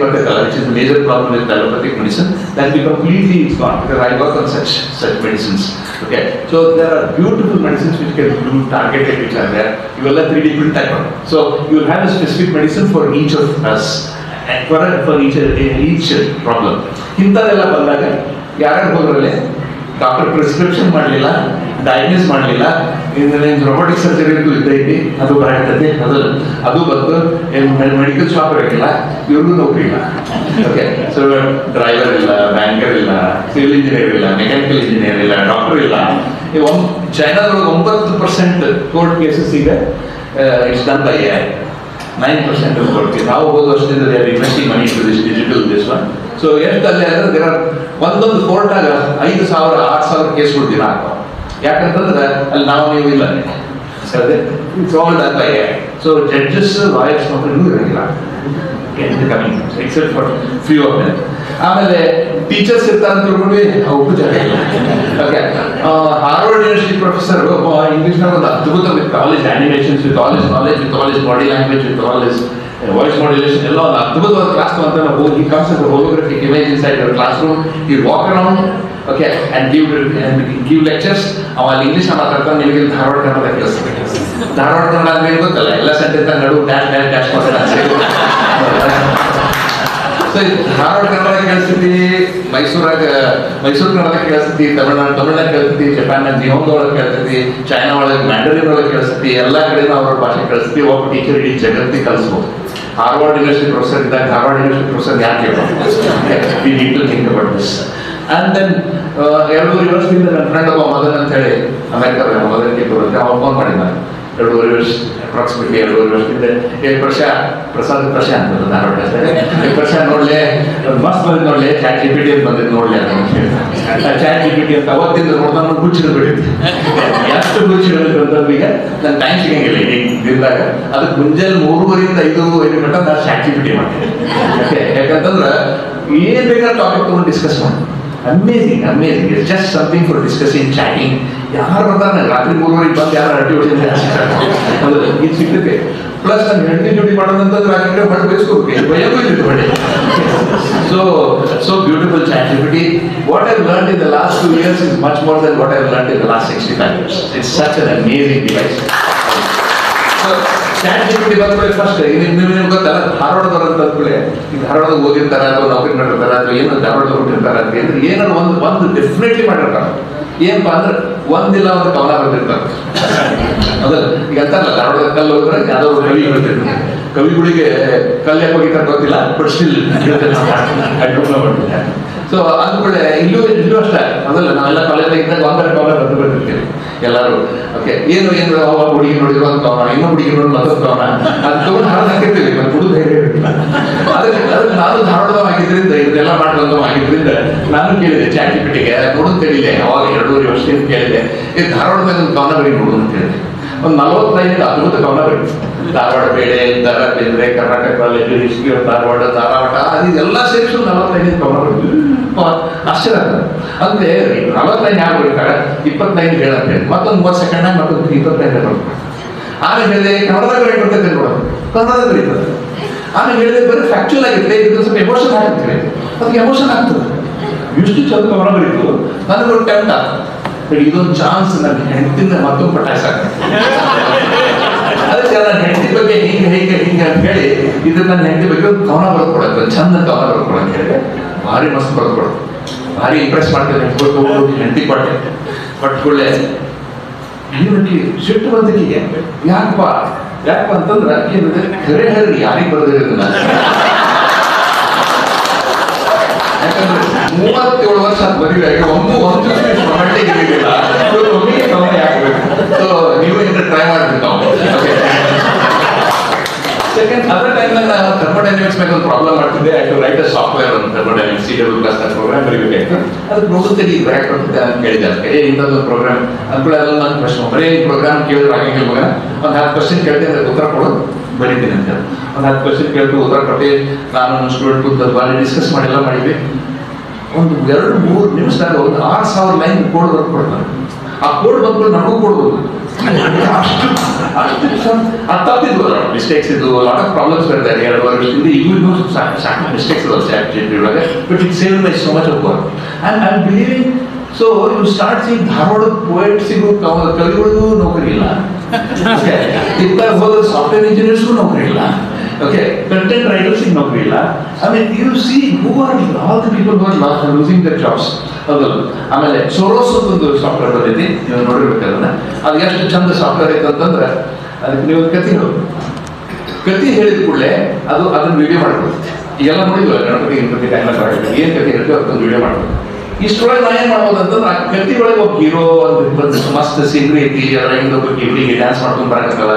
which is a major problem with allopathic medicine, that will be completely gone because I work on such medicines. Okay, so there are beautiful medicines which can do targeted, which are there. You will have 3D print type of. So you will have a specific medicine for each of us, and for each problem. ಇಂಥದೆಲ್ಲ ಬಂದಾಗ ಯಾರ್ಯಾರು ಹೋದ್ರಲ್ಲೇ doctor prescription ಮಾಡಲಿಲ್ಲ, diagnose ಮಾಡಲಿಲ್ಲ, robotic surgery ಇದ್ದೈತಿ, ಅದು ಬರಾಕತ್ತೈತಿ, ಅದು ಬಂತು, medical shop ಇರಲಿಲ್ಲ, ಇವ್ರಿಗೂ ನೌಕರಿ ಇಲ್ಲ. ಓಕೆ, ಸೊ ಡ್ರೈವರ್ ಇಲ್ಲ, ಬ್ಯಾಂಕರ್ ಇಲ್ಲ, ಸಿವಿಲ್ ಇಂಜಿನಿಯರ್ ಇಲ್ಲ, ಮೆಕ್ಯಾನಿಕಲ್ ಇಂಜಿನಿಯರ್ ಇಲ್ಲ, ಡಾಕ್ಟರ್ ಇಲ್ಲ. ಚೈನಾದೊಳಗೆ 9% ಕೋರ್ಟ್ ಕೇಸಸ್ ಈಗ ಇಟ್ಸ್ ಡನ್ ಬೈ AI. 9% ಕೊಡ್ತೀವಿ. ನಾವು ಹೋದ ವರ್ಷದಿಂದ investing money to this digital this one. So ಎಷ್ಟು ಅಲ್ಲಿ ಅಂದ್ರೆ ಒಂದೊಂದು ಕೋರ್ಟಾಗ 5,000 6,000 ಕೇಸ್ಗಳು ದಿನ ಆಗ್ತಾವ. ಯಾಕಂತಂದ್ರೆ ಅಲ್ಲಿ ನೀವು ಇಲ್ಲ it's all done by AI. So judges, lawyers ಇನ್ನೂ ಇರಂಗಿಲ್ಲ coming except for few of them. ಆಮೇಲೆ ಟೀಚರ್ಸ್ ಇರ್ತಾರೆ ಅಂತ ತಿಳ್ಕೊಂಡ್ವಿ, ಅವಕ್ಕೂ ಜಾಗ ಇಲ್ಲ. ಓಕೆ, ಹಾರ್ವರ್ಡ್ ಯೂನಿವರ್ಸಿಟಿ ಪ್ರೊಫೆಸರ್ ಇಂಗ್ಲಿಷ್ನಾಗ ಒಂದು ಅದ್ಭುತ with all his animations, with all his knowledge, with all his body language, with all his voice modulation ಎಲ್ಲ ಒಂದು ಅದ್ಭುತವಾದ ಕ್ಲಾಸ್ ಅಂತ ನಾವು ಈ concept holographic image inside your classroom. You walk around, okay, and give lectures. ಅವಲ್ಲಿ English ಮಾತಾಡ್ತಾನೆ, ನಿಮಗೆ ಧಾರವಾಡ ಕನ್ನಡ ಕೇಳಿಸ್ತಾರೆ. ಧಾರವಾಡ ಕನ್ನಡ ಅಂದ್ರೆ ಏನು ಗೊತ್ತಲ್ಲ, ಎಲ್ಲ ಸೆಂಟೆನ್ಸ್ ನಡು ಡ್ಯಾಶ್ ಡ್ಯಾಶ್ ಡ್ಯಾಶ್ ಮಾಡ್ತಾರೆ. ಸೊ ಧಾರವಾಡ ಕನ್ನಡ ಕೇಳಿಸ್ತಿ, ಮೈಸೂರು ಕನ್ನಡ ಕೇಳಿಸ್ತಿ, ತಮಿಳ್ನಾಗ ಕೇಳಿಸ್ತಿ, ಜಪಾನ್ನಾಗ ನಿಹೋಂಗ ಒಳಗೆ ಕೇಳಿಸ್ತಿ, ಚೈನಾ ಒಳಗೆ ಮ್ಯಾಂಡರಿನ್ ಒಳಗೆ ಕೇಳಿಸ್ತಿ, ಎಲ್ಲ ಕಡೆನೂ ಅವ್ರ ಭಾಷೆ ಕಳಿಸ್ತಿ. ಒಬ್ಬ ಟೀಚರ್ ಇಡೀ ಜಗತ್ತಿಗೆ ಕಲಿಸ್ಬೋದು. ಹಾರ್ವರ್ಡ್ ಯೂನಿವರ್ಸಿಟಿ ಪ್ರೊಫೆಸರ್ ಇದ್ದಾಗ ಹಾರ್ವರ್ಡ್ ಯೂನಿವರ್ಸಿಟಿ ಪ್ರೊಫೆಸರ್ ಯಾಕೆ ಹೇಳ್ಬೋದು? We need to think about this. And then 2.5 ವರ್ಷದಿಂದ ನನ್ನ ಫ್ರೆಂಡ್ ಒಬ್ಬ ಮದನ್ ಅಂತ ಹೇಳಿ ಅಮೆರಿಕದ ಮದನ್ಗೆ ಬರುತ್ತೆ, ಅವ್ರು ಫೋನ್ ಮಾಡಿದ್ದಾರೆ. 2.5 ವರ್ಷ ಅಪ್ರಾಕ್ಸಿಮೇಟ್ಲಿ 2.5 ವರ್ಷದಿಂದ 7 ವರ್ಷ ಪ್ರಸಾದ್ ವರ್ಷ ಅಂತದ್ದು ಧಾರವಾಡ 7 ವರ್ಷ ನೋಡ್ಲೆ ಮಸ್ತ್ ಬಂದಿದ್ದು ನೋಡ್ಲೆ, ಚಾಟ್ GPT ಅಂತ ಬಂದಿದ್ದು ನೋಡ್ಲೆ ಅಂತ. ಚಾಟ್ GPT ಅಂತ ಅವತ್ತಿಂದ ನೋಡ್ದಾಗ ಹುಚ್ಚಿಡ್ ಬಿಟ್ಟಿತ್ತು. ಎಷ್ಟು ಹುಚ್ಚಿಡೋದು ಅಂತಂದ್ರೆ ಈಗ ನನ್ನ ಟೈಮ್ ಸಿಗಂಗಿಲ್ಲ ಈಗ ದಿನದಾಗ. ಅದಕ್ಕೆ ಮುಂಜಾನೆ 3:30 5 ಗಂಟೆ ನಾನು ಚಾಟ್ GPT ಮಾಡ್ತೀನಿ. ಯಾಕಂತಂದ್ರೆ ಏನ್ ಬೇಕಾದ್ರೆ ಟಾಪಿಕ್ ತಗೊಂಡು ಡಿಸ್ಕಸ್ ಮಾಡಿ. Amazing amazing. It's just something for discussing, chatting. ಯಾರು ಬರ್ತಾರೆ ರಾತ್ರಿ 3:30 ಬಂದು ಯಾರು ಅಡ್ಡಿ ಹೊಡಿದ್ರೆ ಅದು ಇದು ಸಿಗ್ತೈತೆ. ಪ್ಲಸ್ ನಾನು ಹೆಂಡತಿ ಜೋಡಿ ಮಾಡೋದಂತಂದ್ರೆ ರಾತ್ರಿ ಹೊಡೆ ಬೇಯಿಸ್ಕೋಬೇಕು, ಭಯಗೂ ಇರುತ್ತೆ ಹೊಡೆ. So beautiful ChatGPT. What I've learned in the last 2 years is much more than what I've learned in the last 65 years. It's such an amazing device. So ChatGPT ಬಂದ್ಮೇಲೆ ಫಸ್ಟ್ ನಿಮ್ಗೆ ಗೊತ್ತಲ್ಲ, ಧಾರವಾಡದವ್ರು ಅಂತ ಅಂದ್ಮೇಲೆ ಈಗ ಧಾರವಾಡದಾಗ ಓದಿರ್ತಾರೆ ಅಥವಾ ನೌಕರಿ ಮಾಡಿರ್ತಾರೆ ಅಥವಾ ಏನು ಧಾರವಾಡದಾಗ ಹುಟ್ಟಿರ್ತಾರೆ ಅಂತ ಅಂದ್ರೆ ಏನಾದ್ರು ಒಂದು ಡೆಫಿನೆಟ್ಲಿ ಮಾಡಿರ್ತಾರೆ. ಏನಪ್ಪಾ ಅಂದ್ರೆ ಒಂದಿಲ್ಲ ಒಂದು ಕವನ ಬರ್ತಿರ್ತಾರೆ. ಅದಲ್ಲ ಈಗ ಅಂತಾರಲ್ಲ, ಧಾರವಾಡದ ಕಲ್ಲು ಹೋದ್ರೆ ಯಾವ್ದೋ ಕವಿ ಬರ್ತಿರ್ತಾರೆ. ಕವಿಗಳಿಗೆ ಕಲ್ಲು ಹೋಗಿರ್ತಾರೆ ಗೊತ್ತಿಲ್ಲ, ಬಟ್ ಸ್ಟಿಲ್ ಮಾಡ್ತಿದ್ದಾರೆ. ಸೊ ಅಂದ್ಕೊಳ್ಳೆ ಇಲ್ಲೂ ಅಷ್ಟೇ ಅದಲ್ಲ, ನಾವೆಲ್ಲ ಕಾಲೇಜ್ ಇದ್ದಾಗ ಒಂದರ ಕವನ ಬರ್ತಿರ್ತೀವಿ ಎಲ್ಲರೂ. ಓಕೆ, ಏನು ಹುಡುಗಿ ನೋಡಿದ್ರು ಒಂದು ಕವನ, ಇನ್ನೂ ಹುಡುಗಿ ನೋಡಿ ಮತ್ತೊಂದು ಕವನ, ಅದು ತಗೊಂಡು ಹಾಡು ಹಾಕಿರ್ತೀವಿ. ಮತ್ತೆ ಹುಡುಗ ಧೈರ್ಯ ಇರಲಿಲ್ಲ. ಅದಕ್ಕೆ ನಾನು ಧಾರವಾಡದವ ಆಗಿದ್ರಿಂದ, ಇದೆಲ್ಲ ಮಾಡಿ ಆಗಿದ್ರಿಂದ ನಾನು ಕೇಳಿದೆ ChatGPTಗೆ ನೋಡೋದು ತಿಳಿದೆ. ಅವಾಗ 2.5 ವರ್ಷದಿಂದ ಕೇಳಿದೆ, ಈ ಧಾರವಾಡದಾಗ ಒಂದು ಕವನ ಬರೀ ನೋಡು ಅಂತ ಹೇಳಿದೆ. ಒಂದು 45 ಅದ್ಭುತ ಕವನ ಬರೀ. ಧಾರವಾಡ ಬೇಳೆ, ದರ Bendre, Karnataka college, history of Dharwad, Dharwad, ಅದೆಲ್ಲ ಸೇರಿಸು 45 ಕವನ ಬರೀ. ಆಶ್ಚರ್ಯ ಆಗ್ತದೆ. ಅಂದ್ರೆ 45 ಯಾರು ಬರೀತಾರೆ, 25 ಹೇಳಂತ ಹೇಳಿ ಮತ್ತೊಂದು 30 ಸೆಕೆಂಡ್ನಾಗ ಮತ್ತೊಂದು 25 ಬರ್ತಾರೆ. ಆಮೇಲೆ ಹೇಳಿದೆ ಕನ್ನಡದಾಗ ಬರೀ ಬರ್ತೈತೆ ನೋಡೋದು, ಕನ್ನಡದಾಗ ಬರೀತದೆ. ಆಮೇಲೆ ಹೇಳಿದೆ ಬರೀ ಫ್ಯಾಕ್ಚುಯಲ್ ಆಗಿರುತ್ತೆ, ಇದಕ್ಕೆ ಸ್ವಲ್ಪ ಎಮೋಷನ್ ಹಾಕಿರ್ತೀವಿ, ಅದಕ್ಕೆ ಎಮೋಷನ್ ಆಗ್ತದೆ. ಇಷ್ಟು ಚಂದ ಕವನ ಬರೀತು, ನನಗೊಂದು ಟೆಂಟ್ ಆಗ್ತದೆ. ಇದೊಂದು ಚಾನ್ಸ್ ನನ್ನ ಹೆಂಡತಿಂದ ಮತ್ತೊಂದು ಪಟಾಯಿಸ ಆಗ್ತದೆ. ಅದಕ್ಕೆ ನನ್ನ ಹೆಂಡತಿ ಬಗ್ಗೆ ಹಿಂಗೆ ಅಂತ ಹೇಳಿ ಇದು ನನ್ನ ಹೆಂಡತಿ ಬಗ್ಗೆ ಒಂದು ಕವನ ಬರ್ಕೊಡಕ್ಕೆ ಚಂದ ಕವನ ಬರ್ಕೊಡಕ್ಕೆ ಹೇಳಿ ಭಾರಿ ಮಸ್ತ್ ಬರ್ಕೊಡೋದು, ಭಾರಿ ಇಂಪ್ರೆಸ್ ಮಾಡ್ತೇನೆ. ಹೆಂಡತಿ ಕೊಟ್ಟುಕೊಳ್ಳೆ ಇವನಿಗೆ ಸಿಟ್ಟು ಬಂದಿಗೆ ಯಾಕಪ್ಪ ಅಂತಂದ್ರೆ ಖರೆ ಹೇಳ್ರಿ ಯಾರಿಗೆ ಬರ್ದಿರೋದನ್ನ. ಯಾಕಂದ್ರೆ 37 ವರ್ಷ ಅಂತ ಬರೀಬೇಕು, ಒಂದು ರೊಮ್ಯಾಂಟಿಕ್ ಇರಲಿಲ್ಲ. ಸೊ ನೀವು ಏನಾದ್ರು ಟ್ರೈ ಮಾಡ್ಬೇಕು. ಸೆಕೆಂಡ್ ಅದರ್ ಟೈಮ್ನಾಗ ನಾನು ಥರ್ಮೋಡೈನಮಿಕ್ಸ್ ಮೇಲೆ ಒಂದು ಪ್ರಾಬ್ಲಮ್ ಮಾಡ್ತಿದ್ದೆ. I to write a software ಒಂದು ಥರ್ಮೋಡೈನಮಿಕ್ಸ್ CW+ ಪ್ರೋಗ್ರಾಮ್ ಬರೀಬೇಕಾಯ್ತು. ಅದಕ್ಕೆ ನೋಡುತ್ತೆ ಈಗ ಬ್ರ್ಯಾಕ್ ಬರ್ತದೆ ಅಂತ ಕೇಳಿದೆ. ಅದಕ್ಕೆ ಇಂಥದ್ದು ಪ್ರೋಗ್ರಾಮ್ ಅಂದ್ಕೊಳ್ಳಿ ಅದೊಂದು ನನ್ನ ಪ್ರಶ್ನೆ. ಬರೀ ಪ್ರೋಗ್ರಾಮ್ ಕೇಳಿದ್ರೆ ಆಗಿಲ್ಲ ಮಗ, ಒಂದು 10 ಕ್ವಶನ್ ಕೇಳ್ತೀನಿ ಅದಕ್ಕೆ ಉತ್ತರ ಕೊಡೋದು ಬರೀತೀನಿ ಅಂತ ಹೇಳಿ ಒಂದು 10 ಕ್ವಶನ್ ಕೇಳ್ತು ಉತ್ತರ ಕೊಟ್ಟು ನಾನು ನನ್ನ ಸ್ಟೂಡೆಂಟ್ ಕೂತು ಅಲ್ಲಿ ಡಿಸ್ಕಸ್ ಮಾಡಿದ್ವಿ. ಒಂದು 2-3 ನಿಮಿಷದಾಗ ಒಂದು 6000 ಲೈನ್ ಕೋಡ್ ವರ್ಕ್ ಕೊಡ್ತಾರೆ. ಆ ಕೋಡ್ ಬಂದ್ಕೊಂಡು ನಮಗೂ ಕೊಡ್ಬೋದು. ಅಷ್ಟು ತಪ್ಪಿದ್ವು ಮಿಸ್ಟೇಕ್ಸ್ ಇದ್ವು, ಲಾಟ್ ಆಫ್ ಪ್ರಾಬ್ಲಮ್ಸ್ ಬರ್ತಾರೆ. 2 ವರ್ಷದಿಂದ ಇನ್ನೂ ಸಾಕು ಮಿಸ್ಟೇಕ್ಸ್ ಒಳಗೆ, but it save my so much of work. I am believing. So you start seeing Dharwad ಪೋಯಟ್ಸಿಗೂ ಕವಿಗಳಿಗೂ ನೌಕರಿ ಇಲ್ಲ, ಹೋದ ಸಾಫ್ಟ್ವೇರ್ ಇಂಜಿನಿಯರ್ಸ್ಗೂ ನೌಕರಿ ಇಲ್ಲ, ಓಕೆ, ಕಂಟೆಂಟ್ ರೈಟರ್ಸಿಗೆ ನೌಕರಿ ಇಲ್ಲ. I mean you see who are all the people who are losing their jobs. ಹೌದಲ್ಲ. ಆಮೇಲೆ ಸೋರೋಸ್ ಒಂದು ಸಾಫ್ಟ್ವೇರ್ ಬಂದೈತಿ, ನೀವು ನೋಡಿರ್ಬೇಕಲ್ಲ. ಅದು ಎಷ್ಟು ಚಂದ ಸಾಫ್ಟ್ವೇರ್ ಐತೆ ಅಂತಂದ್ರೆ ಅದಕ್ಕೆ ನೀವು ಕತಿ ಹೇಳಿದ ಕೂಡಲೇ ಅದನ್ನ ವಿಡಿಯೋ ಮಾಡ್ಕೊಡ್ತೀವಿ. ಈಗೆಲ್ಲ ನೋಡಿದ್ವಿ ಗಣಪತಿ ಟೈಮ್ ಏನು ಕತೆ ಹೇಳ್ತೀವಿ ಅದಕ್ಕೊಂದು ವಿಡಿಯೋ ಮಾಡ್ಬೋದು. ಇಷ್ಟೊಳಗೆ ನಾ ಏನು ಮಾಡ್ಬೋದು ಅಂತಂದ್ರೆ ಆ ಕತಿ ಒಳಗೆ ಒಬ್ಬ ಹೀರೋ ಒಂದು ಮಸ್ತ್ ಸೀನ್ರಿ ಐತಿ, ಅದರಿಂದ ಒಬ್ಬ ಕಿವಿಗೆ ಡ್ಯಾನ್ಸ್ ಮಾಡ್ಕೊಂಡು ಬರಕತ್ತಲ್ಲ,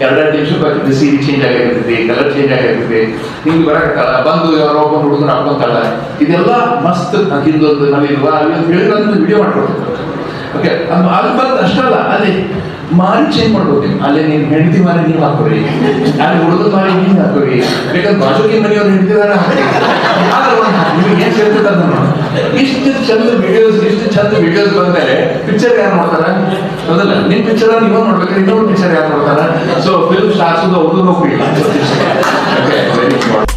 2 ನಿಮಿಷಕ್ಕೆ ಸೀರೆ ಚೇಂಜ್ ಆಗಿರ್ತೈತಿ, ಕಲರ್ ಚೇಂಜ್ ಆಗಿರ್ತೈತಿ, ಹಿಂಗೆ ಬರಕತ್ತಲ್ಲ, ಬಂದು ಯಾರೋ ಒಬ್ಬ ಹುಡುಗನ ಹಾಕೊಂತಲ್ಲ, ಇದೆಲ್ಲ ಮಸ್ತ್ ಹಿಂದೊಂದು ನಾವಿಲ್ವಾ ಅಲ್ಲಿ ಅಂತ ಹೇಳಿ ಅದನ್ನ ವಿಡಿಯೋ ಮಾಡ್ಕೊಡ್ತೀವಿ. ಓಕೆ, ಅದು ಬಂದು ಅಷ್ಟಲ್ಲ, ಅಲ್ಲಿ ಮಾರಿ ಚೇಂಜ್ ಮಾಡ್ಬೋದು. ಅಲ್ಲಿ ನೀವು ಹೆಂಡತಿ ಮಾರಿ ನೀವು ಹಾಕೋರಿ, ಅಲ್ಲಿ ಹುಡುಗ ಮಾರಿ ನೀವು ಹಾಕೋರಿ, ಬೇಕಾದ್ರೆ ಬಾಜುಕಿ ಮನೆಯವ್ರು ಹೆಂಡತಿದಾರ ಹಾಕಿ, ನಿಮಗೆ ಏನ್ ಸೇರ್ತದೆ ಅದನ್ನು. ಇಷ್ಟು ಚಂದ ವಿಡಿಯೋಸ್ ಬಂದ್ಮೇಲೆ ಪಿಕ್ಚರ್ ಯಾರು ನೋಡ್ತಾರ? ಹೌದಲ್ಲ, ನಿಮ್ ಪಿಕ್ಚರ್ ನೀವು ನೋಡ್ಬೇಕಾದ್ರೆ ಇನ್ನೊಂದು ಪಿಕ್ಚರ್ ಯಾರು ನೋಡ್ತಾರ? ಸೊ ಫಿಲ್ಮ್ ಸ್ಟಾರ್ಸ್ ಅವ್ರದ್ದು ನೌಕರಿ ಇಲ್ಲ. Very important.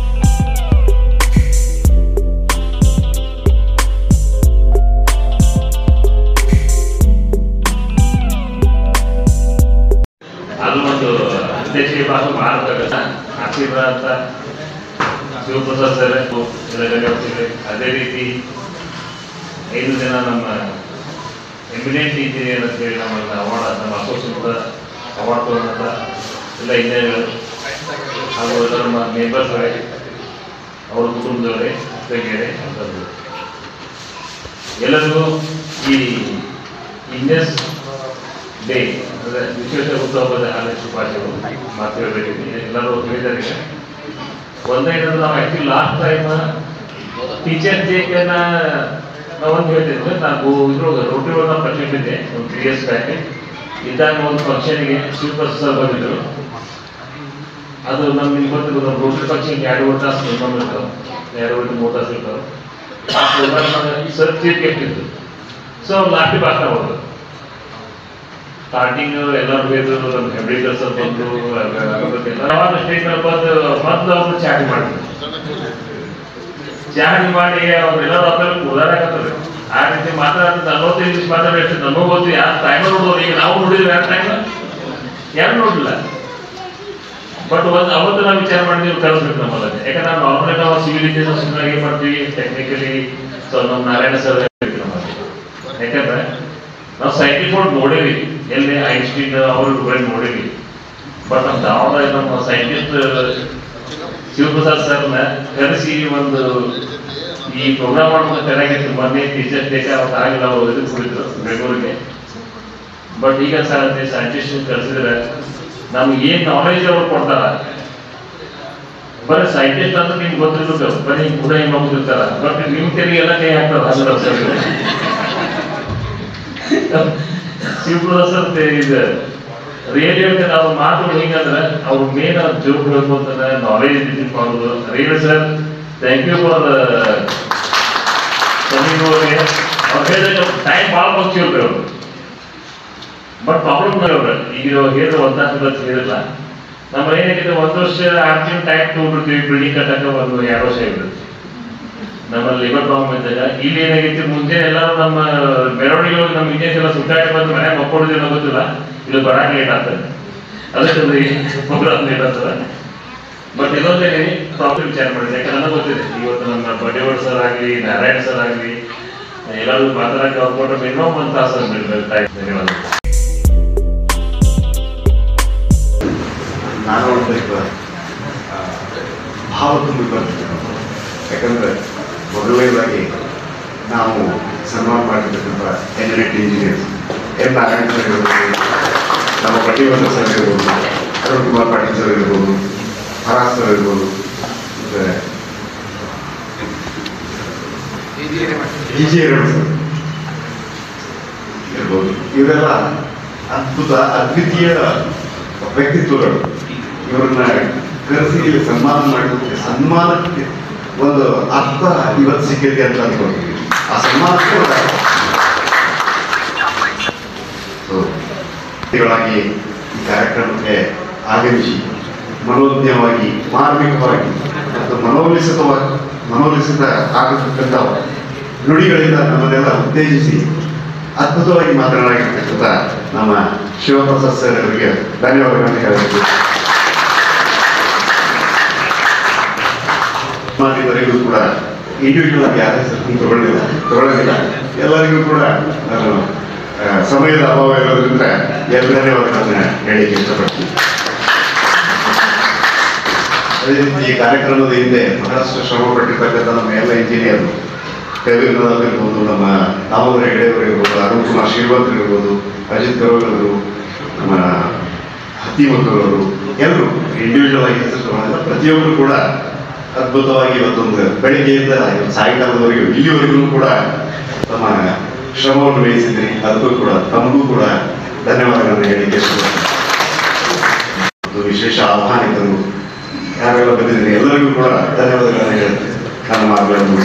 ಅದು ಒಂದು ಅಧ್ಯಕ್ಷೀಯ ಭಾಷೆ ಮಾಡಬೇಕಾಗತ್ತ ಆಶೀರ್ವಾದ ಶಿವಪ್ರಸಾದ್ ಸರ್ ಅದೇ ರೀತಿ 5 ಜನ ನಮ್ಮ ಎಮಿನೆಂಟ್ ಇಂಜಿನಿಯರ್ ಅಂತ ಹೇಳಿ ನಮ್ಮನ್ನು ಅವಾರ್ಡ್ ನಮ್ಮ ಅಸೋಸಿಯೇಟ್ ಅವಾರ್ಡ್ ತಗೊಂಡಂಥ ಎಲ್ಲ ಇಂಜಿನಿಯರ್ಗಳು ಹಾಗೂ ಎಲ್ಲ ನಮ್ಮ ನೇಬರ್ಸ್ಗಳೇ, ಅವ್ರ ಕುಟುಂಬದವರೇ, ತೆಗೆಯರೆ ಅಂತಂದು ಎಲ್ಲರಿಗೂ ಈ ಇಂಡಿಯನ್ಸ್ ಡೇ ಅಂದರೆ ವಿಶೇಷ ಹುಟ್ಟುಹಬ್ಬದ ಹಾರ್ದಿಕ ಶುಭಾಶಯಗಳು ಮಾತಾಡಬೇಕಿದೆ. ಎಲ್ಲರೂ ಹೇಳಿದ್ದಾರೆ. ಒಂದೇನಂದ್ರೆ ನಾವು ಆ್ಯಕ್ಚುಲಿ ಲಾಸ್ಟ್ ಟೈಮ್ ಟೀಚರ್ಸ್ ಡೇಗೆ ನಾವೊಂದು ಹೇಳ್ತಿದ್ವಿ. ನಾನು ಇದ್ರೊಳಗೆ ರೋಟಿ ಒಳಗೆ ಪ್ರತಿಬಿದ್ದೆ ಒಂದು 3 years ಬ್ಯಾಕ್ ಇದ್ದಾಗ ಒಂದು ಫಂಕ್ಷನ್ಗೆ ಶಿವಪ್ರಸಾದ್ ಸರ್ ಬಂದಿದ್ರು. ಅದು ನಮ್ಗೆ ಗೊತ್ತಿದ್ದು ನಮ್ಮ ರೋಟಿ ಫಂಕ್ಷನ್ಗೆ 2 ತಾಸು ಮಿನಿಮಮ್ ಇರ್ತಾವೆ, 2-3 ತಾಸು ಇರ್ತಾವೆ. ಆ ಪ್ರೋಗ್ರಾಮ್ ಸರ್ ಚೀಫ್ ಗೆಸ್ಟ್ ಇತ್ತು. ಸೊ ಲಾಸ್ಟಿಗೆ ಭಾಷಣ ಹೋದ್ರು. ಸ್ಟಾರ್ಟಿಂಗ್ ಎಲ್ಲರೂ ಬೇಕು ನಮ್ಮ ಹೆಬ್ರಿಕರ್ ಸರ್ ಬಂದು ಯಾವಾಗ ಸ್ಟೇಜ್ ಮೇಲೆ ಬಂದು ಮೊದಲು ಅವರು ಚಾಟಿ ಮಾಡಿದ್ರು. ಚಾಟಿ ಮಾಡಿ ಅವ್ರೆಲ್ಲರೂ ಅದ್ರಲ್ಲಿ ಉದಾರಾಗತ್ತವ್ರಿ. ಆ ರೀತಿ ಮಾತಾಡ್ತಾರೆ. 40 ಇಂಗ್ಲೀಷ್ ಮಾತಾಡಿ ನಮಗೂ ಗೊತ್ತು. ಯಾರು ಟೈಮ್ ನೋಡೋರು ಈಗ ನಾವು ನೋಡಿದ್ವಿ, ಯಾರು ಟೈಮ್ ಯಾರು ನೋಡಿಲ್ಲ. ಬಟ್ ಅವತ್ತು ನಾವು ವಿಚಾರ ಮಾಡಿದ್ವಿ ಕಳಿಸ್ಬೇಕು ನಮ್ಮಲ್ಲಿ. ಯಾಕಂದ್ರೆ ನಾರ್ಮಲಿ ನಾವು ಸಿವಿಲ್ ಇಂಜಿನಿಯರ್ಸ್ ಏನ್ ಮಾಡ್ತೀವಿ ಟೆಕ್ನಿಕಲಿ. ಸೊ ನಮ್ಮ ನಾರಾಯಣ ಸರ್ ನಮ್ಮಲ್ಲಿ, ಯಾಕಂದ್ರೆ ನಾವು ಸೈಂಟಿಫಿಕ್ ನೋಡೇವಿ, ಎಲ್ಲಿ ಐನ್ಸ್ಟೀನ್ ಅವರು ನೋಡೇವಿ. ಬಟ್ ನಮ್ಮ ಧಾರವಾಡ ನಮ್ಮ ಸೈಂಟಿಸ್ಟ್ ಶಿವಪ್ರಸಾದ್ ಸರ್ನ ಕರೆಸಿ ಒಂದು ಈ ಪ್ರೋಗ್ರಾಮ್ ಮಾಡ್ಕೊಂಡು ಚೆನ್ನಾಗಿತ್ತು. ಮೊನ್ನೆ ಟೀಚರ್ಸ್ ಡೇ ಅವತ್ತು ಆಗಿಲ್ಲ, ಅವರು ಇದಕ್ಕೆ ಹೋಗಿದ್ರು ಬೆಂಗಳೂರಿಗೆ. ಬಟ್ ಈಗ ಸೈಂಟಿಸ್ಟ್ ಕರೆಸಿದ್ರೆ ನಮ್ಗೆ ಏನ್ ನಾಲೆಜ್ ಅವ್ರು ಕೊಡ್ತಾರ. ಬರೀ ಸೈಂಟಿಸ್ಟ್ ಅಂದ್ರೆ ನಿಮ್ಗೆ ಗೊತ್ತಿರ್ಬೇಕು, ಬರೀ ಕೂಡ ಹಿಂಗೆ ಹೋಗ್ತಿರ್ತಾರ. ಬಟ್ ನಿಮ್ ತೆರಿಗೆ ಎಲ್ಲ ಕೈ ಹಾಕ್ತಾರ. ಶಿವಪ್ರಸಾದ್ ಸರ್ ಇದು ರಿಯಲಿ ಹೇಳ್ತಾರೆ. ಅವ್ರ ಮಾತುಗಳು ಹಿಂಗಂದ್ರೆ ಅವ್ರ ಮೇನ್ ಜೋಕ್ ಹೇಳ್ಬೇಕು ಅಂತಂದ್ರೆ ನಾಲೆಜ್ ಬಿಲ್ಡ್ ಮಾಡೋದು. Really sir thank you for coming ಅವ್ರಿಗೆ. ಅವ್ರು ಹೇಳಿದ್ರೆ ಟೈಮ್ ಭಾಳ ಮುಖ್ಯ ಅವ್ರು. ಬಟ್ ಪ್ರಾಬ್ಲಮ್ ಅವ್ರ ಈಗ ಹೇಳಿದ್ರೆ 14 ವರ್ಷ ಹೇಳಿಲ್ಲ. ನಮ್ಮ ಏನಾಗಿದೆ 1 ವರ್ಷ 6 ತಿಂಗಳು ಟೈಮ್ ತಗೊಂಡಿರ್ತೀವಿ ಬಿಲ್ಡಿಂಗ್ ಕಟ್ಟಕ್ಕೆ, 1-2 ವರ್ಷ ಇರ್ತದೆ ನಮ್ಮ ಲೇಬರ್ ಪ್ರಾಬ್ಲಮ್ ಇದ್ದಾಗ. ಇಲ್ಲಿ ಏನಾಗೈತಿ ಮುಂಜಾನೆ ಎಲ್ಲರೂ ನಮ್ಮ ಮೆರವಣಿಗೆ ನಮ್ಮ ಇಂಡಿಯನ್ಸ್ ಎಲ್ಲ ಸುತ್ತಾಡಿ ಬಂದು ಮನೆಗೆ ಮಕ್ಕೊಂಡಿದ್ದೀವಿ ಗೊತ್ತಿಲ್ಲ, ಇದು ಬರಾಕ್ ಲೇಟ್ ಆಗ್ತದೆ. ಅದಕ್ಕೆ ಪ್ರೋಗ್ರಾಮ್ ನೀಡತ್ತದ. ಬಟ್ ಇದೊಂದೇ ಪ್ರಾಫಿಟ್ ವಿಚಾರ ಮಾಡಿದೆ, ಯಾಕಂದ್ರೆ ನನಗೆ ಗೊತ್ತಿದೆ ಇವತ್ತು ನಮ್ಮ ಬಡಿಯೋಡ್ ಸರ್ ಆಗಲಿ, ನಾರಾಯಣ್ ಸರ್ ಆಗಲಿ, ಎಲ್ಲರೂ ಮಾತಾಡಕ್ಕೆ ಅವ್ರು ಕೊಟ್ಟರೆ ಮಿನಿಮಮ್ 1 ತಾಸು ಧನ್ಯವಾದ.
ನಾನು ಭಾವ ತುಂಬಿ ಬರ್ತೇನೆ. ಯಾಕಂದರೆ ಮೊದಲನೇದಾಗಿ ನಾವು ಸನ್ಮಾನ ಮಾಡಿರ್ತಕ್ಕಂಥ ಎನ್ಎಟ್ ಇಂಜಿನಿಯರ್ಸ್ ಎನ್ ನಾರಾಯಣ್ ಸರ್ ಇರ್ಬೋದು, ನಮ್ಮ ಪಟಿವರ್ಧ ಸರ್ ಇರ್ಬೋದು, ಅರುಣ್ ಕುಮಾರ್ ಪಾಟೀಲ್ ಸರ್ ಇರ್ಬೋದು, ಹರಾಸ್ ಸರ್ ಇರ್ಬೋದು, ಮತ್ತು EG ಸರ್ ಇರ್ಬೋದು. ಇವರೆಲ್ಲ ಅದ್ಭುತ ಅದ್ವಿತೀಯ ವ್ಯಕ್ತಿತ್ವಗಳು. ಇವರನ್ನ ಕರೆಸಿ ಸನ್ಮಾನ ಮಾಡಿದ್ರೆ ಸನ್ಮಾನಕ್ಕೆ ಒಂದು ಅರ್ಥ ಇವತ್ತು ಸಿಕ್ಕಿದೆ ಅಂತ ಅನ್ಕೊಳ್ತೀವಿ. ಆ ಸನ್ಮಾನಕ್ಕೆ ಈ ಕಾರ್ಯಕ್ರಮಕ್ಕೆ ಆಗಮಿಸಿ ಮನೋಜ್ಞವಾಗಿ, ಮಾರ್ಮಿಕವಾಗಿ ಮತ್ತು ಮನೋಲಿಸಿತ ಆಗತಕ್ಕಂಥ ನುಡಿಗಳಿಂದ ನಮ್ಮನ್ನೆಲ್ಲ ಉತ್ತೇಜಿಸಿ ಅದ್ಭುತವಾಗಿ ಮಾತನಾಡಿರ್ತಕ್ಕಂಥ ನಮ್ಮ ಶಿವಪ್ರಸಾದ್ ಸರ್ ಅವರಿಗೆ ಧನ್ಯವಾದಗಳನ್ನು ಹೇಳಬೇಕು. ಮಾಧ್ಯಮರಿಗೂ ಕೂಡ ಇಂಡಿವಿಜುವಲ್ ಆಗಿ ಯಾರೇ ತಗೊಳ್ಳೋದಿಲ್ಲ. ಎಲ್ಲರಿಗೂ ಕೂಡ ನಾನು ಸಮಯದ ಅಭಾವ ಇರೋದ್ರಿಂದ ಧನ್ಯವಾದಗಳನ್ನ ಹೇಳಿಕ್ಕೆ ಇಷ್ಟಪಡ್ತೀನಿ. ಅದೇ ರೀತಿ ಈ ಕಾರ್ಯಕ್ರಮದ ಹಿಂದೆ ಬಹಳಷ್ಟು ಶ್ರಮ ಪಟ್ಟಿರ್ತಕ್ಕಂಥ ನಮ್ಮ ಎಲ್ಲ ಇಂಜಿನಿಯರ್ ಇರ್ಬೋದು, ನಮ್ಮ ದಾಮೋದರ ಹೆಗಡೆಯವರು ಇರ್ಬೋದು, ಅರುಣ್ ಕುಮಾರ್ ಶ್ರೀವಂತರು ಇರ್ಬೋದು, ಅಜಿತ್ ಕರೋಗರು, ನಮ್ಮ ಹತ್ತಿಮಕ್ಕಳವರು, ಎಲ್ಲರೂ ಇಂಡಿವಿಜುವಲ್ ಆಗಿ ಹೆಸರು ಪ್ರತಿಯೊಬ್ಬರು ಕೂಡ ಅದ್ಭುತವಾಗಿ ಇವತ್ತೊಂದು ಬೆಳಿಗ್ಗೆಯಿಂದ ಸಾಯಂಕಾಲದವರೆಗೂ ಇಲ್ಲಿವರೆಗೂ ಕೂಡ ತಮ್ಮ ಶ್ರಮವನ್ನು ವಹಿಸಿದ್ರಿ. ಅದಕ್ಕೂ ಕೂಡ ತಮಗೂ ಕೂಡ ಧನ್ಯವಾದಗಳನ್ನು ಹೇಳಿಕೆ ಮತ್ತು ವಿಶೇಷ ಆಹ್ವಾನಿತರು ಯಾರೆಲ್ಲ ಬಂದಿದ್ದೀರಿ ಎಲ್ಲರಿಗೂ ಕೂಡ ಧನ್ಯವಾದಗಳನ್ನು ಹೇಳುತ್ತೇನೆ. ನನ್ನ ಮಾತುಗಳನ್ನು